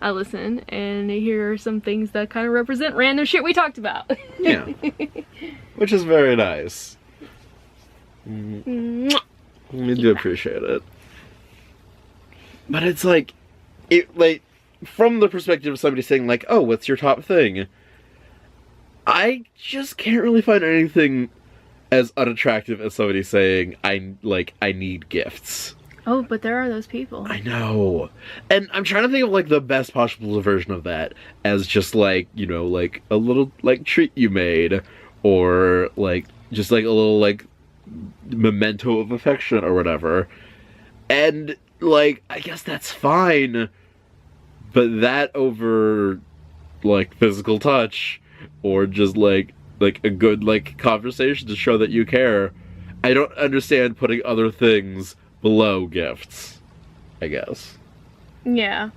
I listen, and here are some things that kind of represent random shit we talked about. Yeah. Which is very nice. We do appreciate it. But it's like, from the perspective of somebody saying like, oh, what's your top thing? I just can't really find anything as unattractive as somebody saying, I need gifts. Oh, but there are those people. I know. And I'm trying to think of like the best possible version of that as just like, you know, like a little like treat you made, or like just like a little like memento of affection or whatever. And like, I guess that's fine. But that over like physical touch or just like a good like conversation to show that you care, I don't understand putting other things below gifts, I guess. Yeah.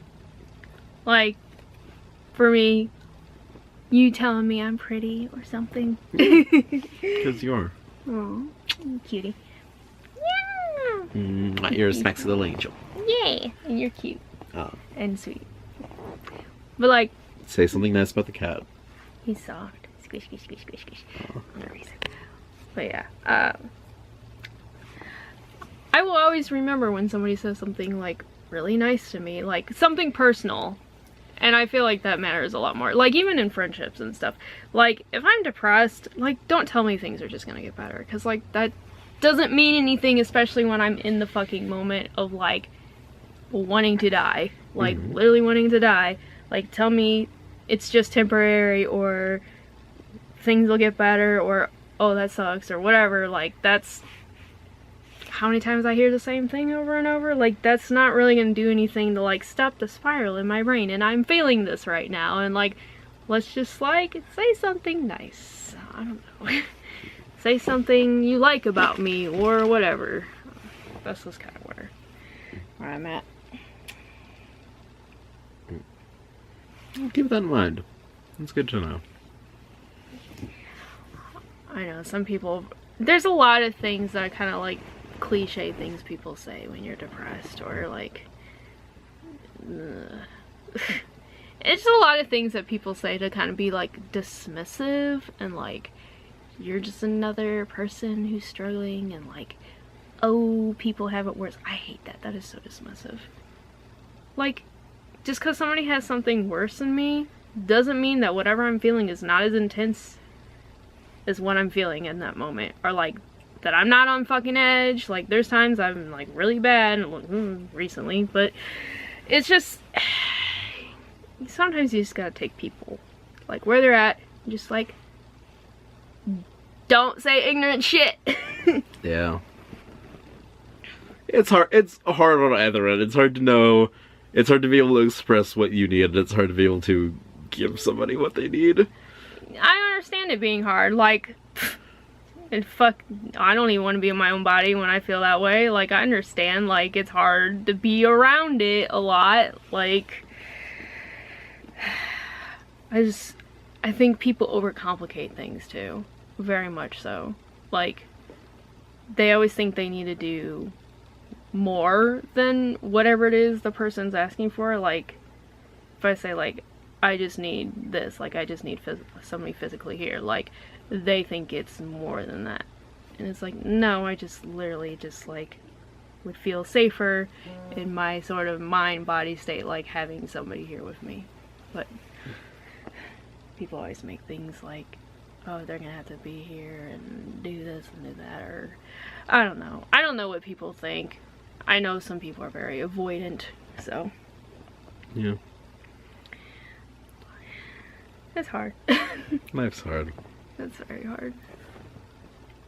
Like, for me, you telling me I'm pretty or something. Because you are. Oh, cutie. Yeah. You're a smacks little angel. Yeah, and you're cute. Oh. And sweet. But like, say something nice about the cat. He's soft. Squish, squish, squish, squish, squish. Oh. No reason. But yeah, I will always remember when somebody says something like really nice to me, like something personal. And I feel like that matters a lot more. Like even in friendships and stuff. Like if I'm depressed, like don't tell me things are just gonna get better. Cause like that doesn't mean anything, especially when I'm in the fucking moment of like wanting to die. Like literally wanting to die. Like tell me it's just temporary, or things will get better, or oh that sucks, or whatever. Like that's how many times I hear the same thing over and over. Like that's not really gonna do anything to like stop the spiral in my brain, and I'm feeling this right now, and like let's just like say something nice. I don't know. Say something you like about me or whatever. That's just kind of where I'm at. Keep that in mind. It's good to know. I know some people, there's a lot of things that are kind of like cliche things people say when you're depressed, or like it's a lot of things that people say to kind of be like dismissive, and like you're just another person who's struggling, and like, oh, people have it worse. I hate that. That is so dismissive. Like, just because somebody has something worse than me doesn't mean that whatever I'm feeling is not as intense as what I'm feeling in that moment, or like that I'm not on fucking edge. Like there's times I'm like really bad recently, but it's just sometimes you just gotta take people like where they're at, just like don't say ignorant shit. Yeah, it's hard on either end. It's hard to know, it's hard to be able to express what you need, and it's hard to be able to give somebody what they need. I understand it being hard, like, and fuck, I don't even want to be in my own body when I feel that way. Like, I understand, like, it's hard to be around it a lot. Like, I think people overcomplicate things too, very much so. Like, they always think they need to do more than whatever it is the person's asking for. Like, if I say, like, I just need this, like I just need somebody physically here, like they think it's more than that, and it's like, no, I just literally just like would feel safer in my sort of mind body state, like having somebody here with me. But people always make things like, oh, they're gonna have to be here and do this and do that, or I don't know what people think. I know some people are very avoidant, so yeah. It's hard. Life's hard. It's very hard.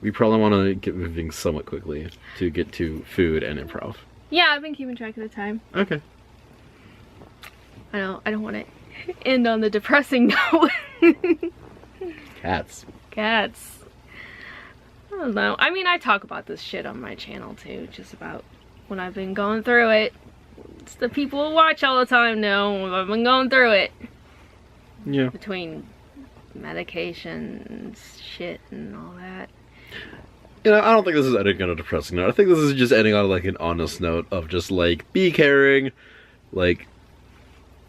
We probably want to get moving somewhat quickly to get to food and improv. Yeah, I've been keeping track of the time. Okay. I don't want to end on the depressing note. Cats. Cats. I don't know. I mean, I talk about this shit on my channel too, just about when I've been going through it. It's the people who watch all the time know I've been going through it. Yeah. Between medications, shit, and all that. You know, I don't think this is ending on a depressing note. I think this is just ending on, like, an honest note of just, like, be caring, like,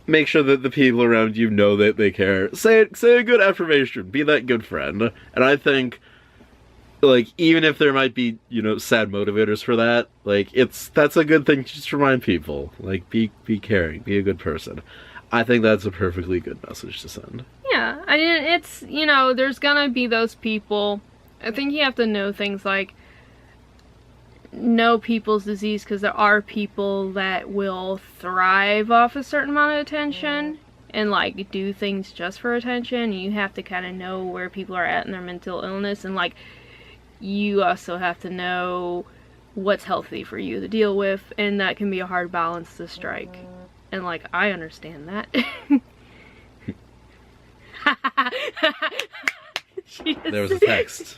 make sure that the people around you know that they care. Say a good affirmation. Be that good friend. And I think, like, even if there might be, you know, sad motivators for that, like, that's a good thing to just remind people. Like, be caring. Be a good person. I think that's a perfectly good message to send. Yeah, I mean, it's, you know, there's gonna be those people. I think you have to know things like know people's disease, because there are people that will thrive off a certain amount of attention and like do things just for attention. You have to kind of know where people are at in their mental illness, and like you also have to know what's healthy for you to deal with, and that can be a hard balance to strike. And like I understand that. There was a text.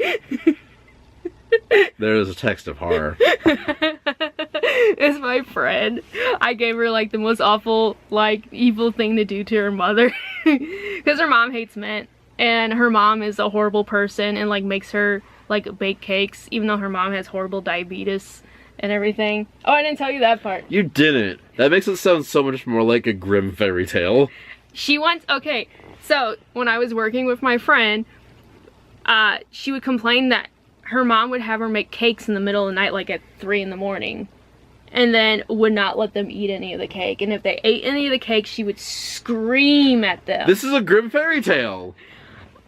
There was a text of horror. It's my friend. I gave her like the most awful, like, evil thing to do to her mother. Because her mom hates mint. And her mom is a horrible person and like makes her like bake cakes, even though her mom has horrible diabetes and everything. Oh, I didn't tell you that part. You didn't. That makes it sound so much more like a grim fairy tale. Okay, so when I was working with my friend, she would complain that her mom would have her make cakes in the middle of the night, like at 3 in the morning, and then would not let them eat any of the cake. And if they ate any of the cake, she would scream at them. This is a grim fairy tale.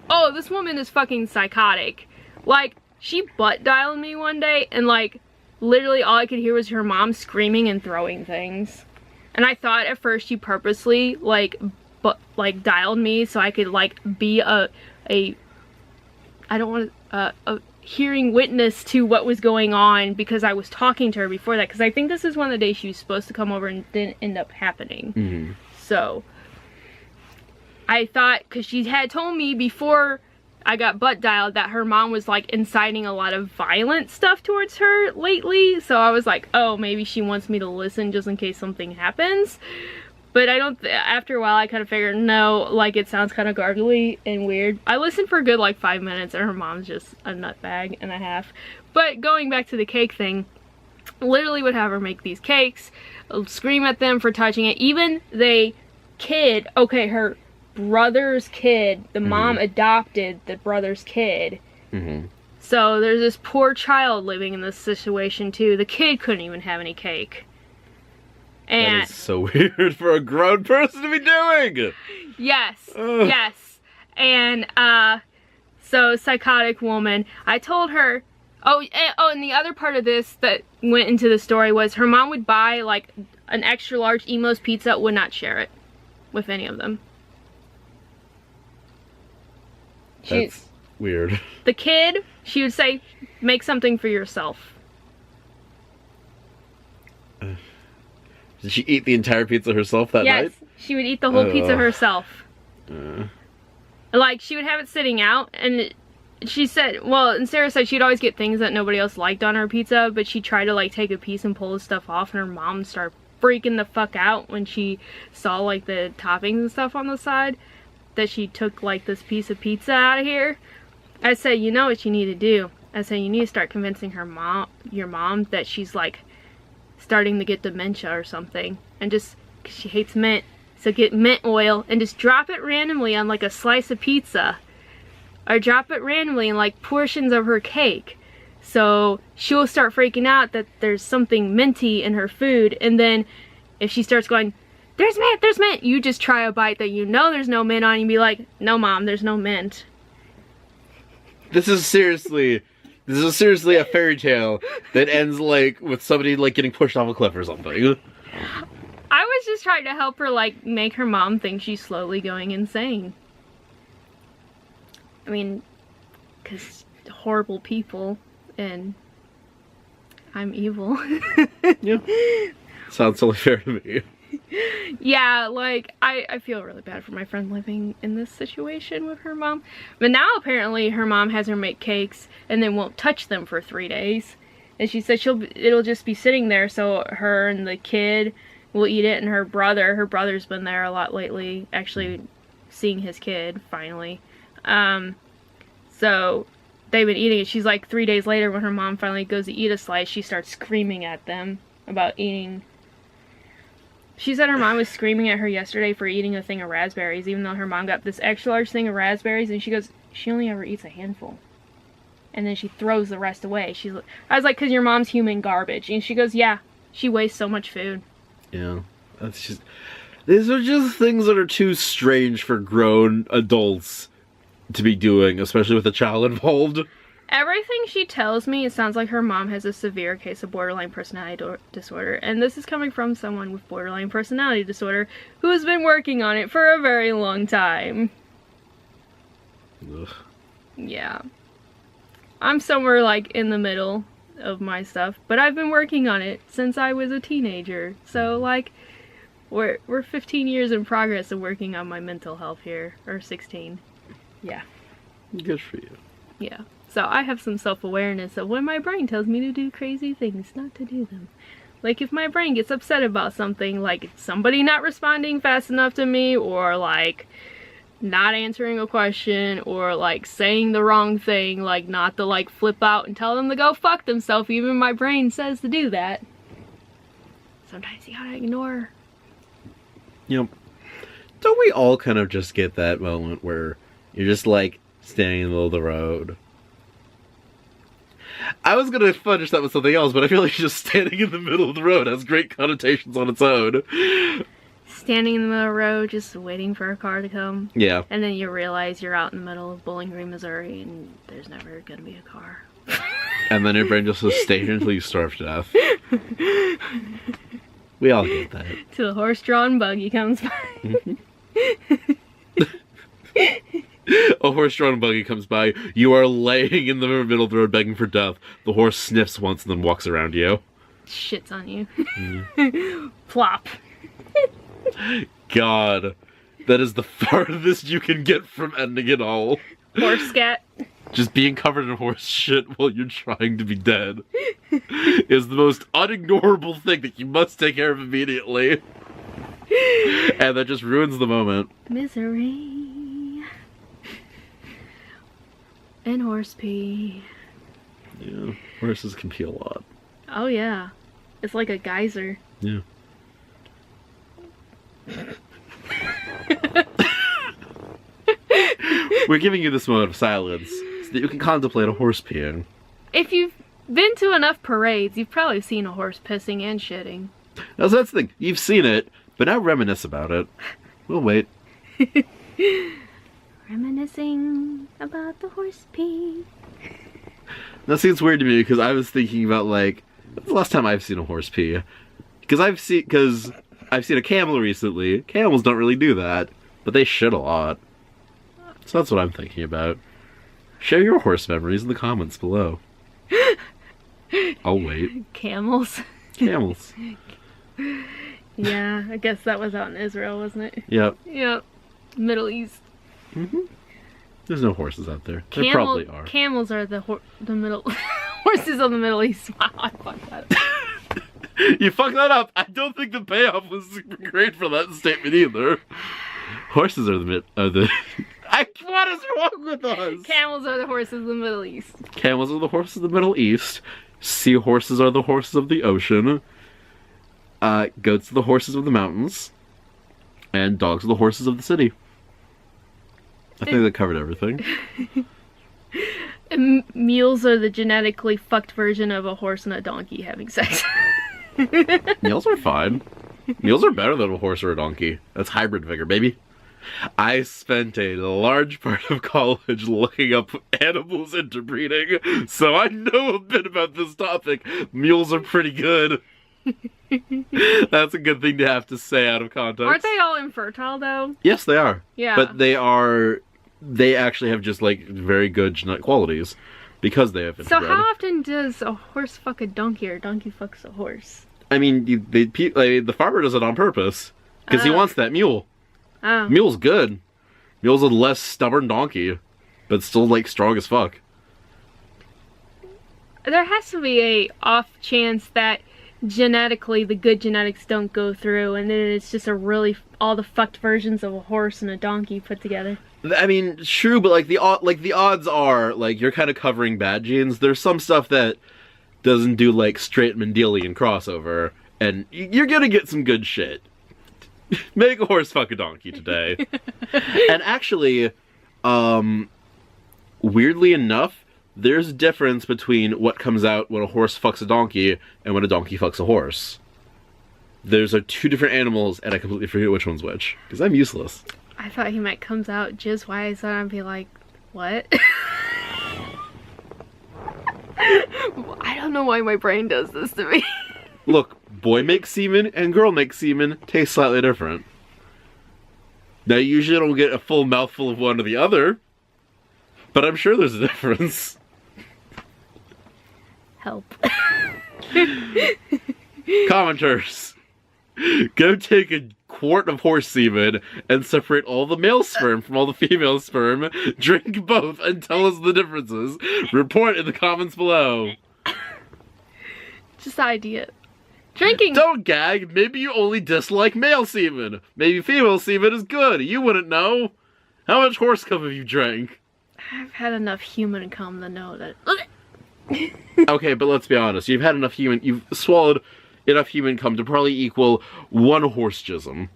Oh, this woman is fucking psychotic. Like, she butt dialed me one day, and like, literally all I could hear was her mom screaming and throwing things. And I thought at first she purposely, like, dialed me so I could, like, be a hearing witness to what was going on, because I was talking to her before that, because I think this is one of the days she was supposed to come over and didn't end up happening. Mm-hmm. So I thought, because she had told me before I got butt dialed that her mom was like inciting a lot of violent stuff towards her lately, so I was like, oh, maybe she wants me to listen just in case something happens. But I don't, after a while I kind of figured, no, like, it sounds kind of gargly and weird. I listened for a good like 5 minutes and her mom's just a nutbag and a half. But going back to the cake thing, literally would have her make these cakes, scream at them for touching it. Even her brother's kid, the mom adopted the brother's kid. Mm-hmm. So there's this poor child living in this situation too. The kid couldn't even have any cake. And that is so weird for a grown person to be doing. Yes. Ugh. Yes. And so psychotic woman, I told her, and the other part of this that went into the story was her mom would buy like an extra large Emo's pizza, would not share it with any of them. That's weird. The kid, she would say, make something for yourself. Did she eat the entire pizza herself that night? Yes, she would eat the whole pizza herself. Uh. Like, she would have it sitting out, and she said, and Sarah said she'd always get things that nobody else liked on her pizza, but she'd try to, like, take a piece and pull the stuff off, and her mom started freaking the fuck out when she saw, like, the toppings and stuff on the side, that she took, like, this piece of pizza out of here. I said, you know what you need to do? I said, you need to start convincing your mom that she's, like, starting to get dementia or something, and just, because she hates mint, so get mint oil and just drop it randomly on like a slice of pizza, or drop it randomly in like portions of her cake, so she'll start freaking out that there's something minty in her food. And then if she starts going, there's mint, you just try a bite that you know there's no mint on, and be like, no mom, there's no mint. This is seriously a fairy tale that ends like with somebody like getting pushed off a cliff or something. I was just trying to help her, like, make her mom think she's slowly going insane. I mean, because horrible people, and I'm evil. Yeah. Sounds totally fair to me. Yeah, like, I feel really bad for my friend living in this situation with her mom. But now apparently her mom has her make cakes and then won't touch them for 3 days. And she said it'll just be sitting there so her and the kid will eat it, and her brother's been there a lot lately, actually seeing his kid, finally. So they've been eating it. She's like 3 days later when her mom finally goes to eat a slice, she starts screaming at them about eating. She said her mom was screaming at her yesterday for eating a thing of raspberries, even though her mom got this extra large thing of raspberries, and she goes, she only ever eats a handful. And then she throws the rest away. I was like, 'cause your mom's human garbage. And she goes, yeah, she wastes so much food. Yeah, these are just things that are too strange for grown adults to be doing, especially with a child involved. Everything she tells me, it sounds like her mom has a severe case of borderline personality disorder. And this is coming from someone with borderline personality disorder who has been working on it for a very long time. Ugh. Yeah. I'm somewhere like in the middle of my stuff, but I've been working on it since I was a teenager. So like, we're 15 years in progress of working on my mental health here, or 16. Yeah. Good for you. Yeah. So I have some self-awareness of when my brain tells me to do crazy things, not to do them. Like if my brain gets upset about something, like somebody not responding fast enough to me, or like not answering a question, or like saying the wrong thing, like not to like flip out and tell them to go fuck themselves, even my brain says to do that. Sometimes you gotta ignore. Yep. Don't we all kind of just get that moment where you're just like standing in the middle of the road? I was gonna fudge that with something else, but I feel like just standing in the middle of the road has great connotations on its own. Standing in the middle of the road, just waiting for a car to come. Yeah. And then you realize you're out in the middle of Bowling Green, Missouri, and there's never gonna be a car. And then your brain just says, stay here until you starve to death. We all get that. Till the horse-drawn buggy comes by. A horse-drawn buggy comes by. You are laying in the middle of the road begging for death. The horse sniffs once and then walks around you. Shits on you. Plop. God. That is the farthest you can get from ending it all. Horse scat. Just being covered in horse shit while you're trying to be dead is the most unignorable thing that you must take care of immediately. And that just ruins the moment. Misery. And horse pee. Yeah, horses can pee a lot. Oh yeah. It's like a geyser. Yeah. We're giving you this moment of silence so that you can contemplate a horse peeing. If you've been to enough parades, you've probably seen a horse pissing and shitting. Now, so that's the thing. You've seen it, but now reminisce about it. We'll wait. Reminiscing about the horse pee. That seems weird to me because I was thinking about, like, when's the last time I've seen a horse pee? Because I've seen a camel recently. Camels don't really do that, but they shit a lot. So that's what I'm thinking about. Share your horse memories in the comments below. I'll wait. Camels. Camels. Yeah, I guess that was out in Israel, wasn't it? Yep. Yep. Middle East. Mm-hmm. There's no horses out there. There probably are. Camels are the middle horses of the Middle East. Wow, I fucked that up. You fucked that up. I don't think the payoff was super great for that statement either. Horses are the what is wrong with us? Camels are the horses of the Middle East. Camels are the horses of the Middle East. Seahorses are the horses of the ocean. Goats are the horses of the mountains. And dogs are the horses of the city. I think that covered everything. And mules are the genetically fucked version of a horse and a donkey having sex. Mules are fine. Mules are better than a horse or a donkey. That's hybrid vigor, baby. I spent a large part of college looking up animals interbreeding, so I know a bit about this topic. Mules are pretty good. That's a good thing to have to say out of context. Aren't they all infertile though? Yes, they are. Yeah. But they actually have just like very good genetic qualities because they have interbred. So how often does a horse fuck a donkey or a donkey fucks a horse? I mean, the farmer does it on purpose because he wants that mule. Oh. Mule's good. Mule's a less stubborn donkey, but still like strong as fuck. There has to be a off chance that genetically the good genetics don't go through, and then it's just a really all the fucked versions of a horse and a donkey put together. I mean, true, but like the odds are like you're kind of covering bad genes. There's some stuff that doesn't do like straight Mendelian crossover, and you're gonna get some good shit. Make a horse fuck a donkey today. And actually, weirdly enough, there's a difference between what comes out when a horse fucks a donkey and when a donkey fucks a horse. Those are two different animals, and I completely forget which one's which, because I'm useless. I thought he might comes out jizz wise, and I'd be like, what? I don't know why my brain does this to me. Look, boy makes semen and girl makes semen taste slightly different. Now, you usually don't get a full mouthful of one or the other, but I'm sure there's a difference. Help. Commenters, go take a quart of horse semen and separate all the male sperm from all the female sperm. Drink both and tell us the differences. Report in the comments below. Just idea. Drinking. Don't gag. Maybe you only dislike male semen. Maybe female semen is good. You wouldn't know. How much horse cum have you drank? I've had enough human cum to know that. Okay, but let's be honest. You've swallowed enough human cum to probably equal one horse jism.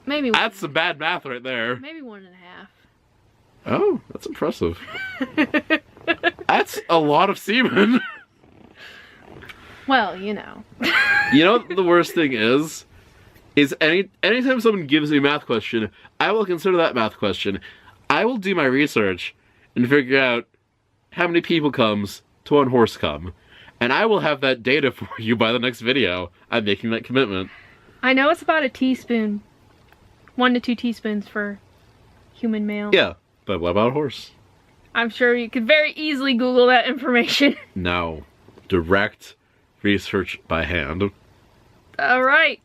Maybe. That's some bad math right there. Maybe 1.5. Oh, that's impressive. That's a lot of semen. Well, you know. You know what the worst thing is anytime someone gives me a math question, I will consider that math question. I will do my research and figure out how many people comes to one horse cum. And I will have that data for you by the next video. I'm making that commitment. I know it's about a teaspoon. 1 to 2 teaspoons for human male. Yeah, but what about a horse? I'm sure you could very easily Google that information. No. Direct research by hand. Alright.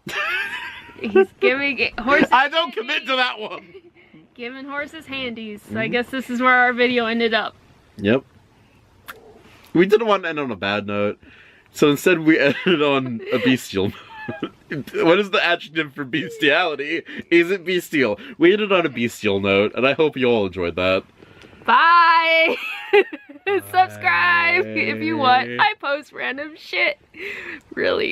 He's giving horses. I don't commit to that one. Giving horses handies. So I guess this is where our video ended up. Yep. We didn't want to end on a bad note, so instead we ended on a bestial note. What is the adjective for bestiality? Is it bestial? We ended on a bestial note, and I hope you all enjoyed that. Bye! Subscribe if you want. I post random shit. Really.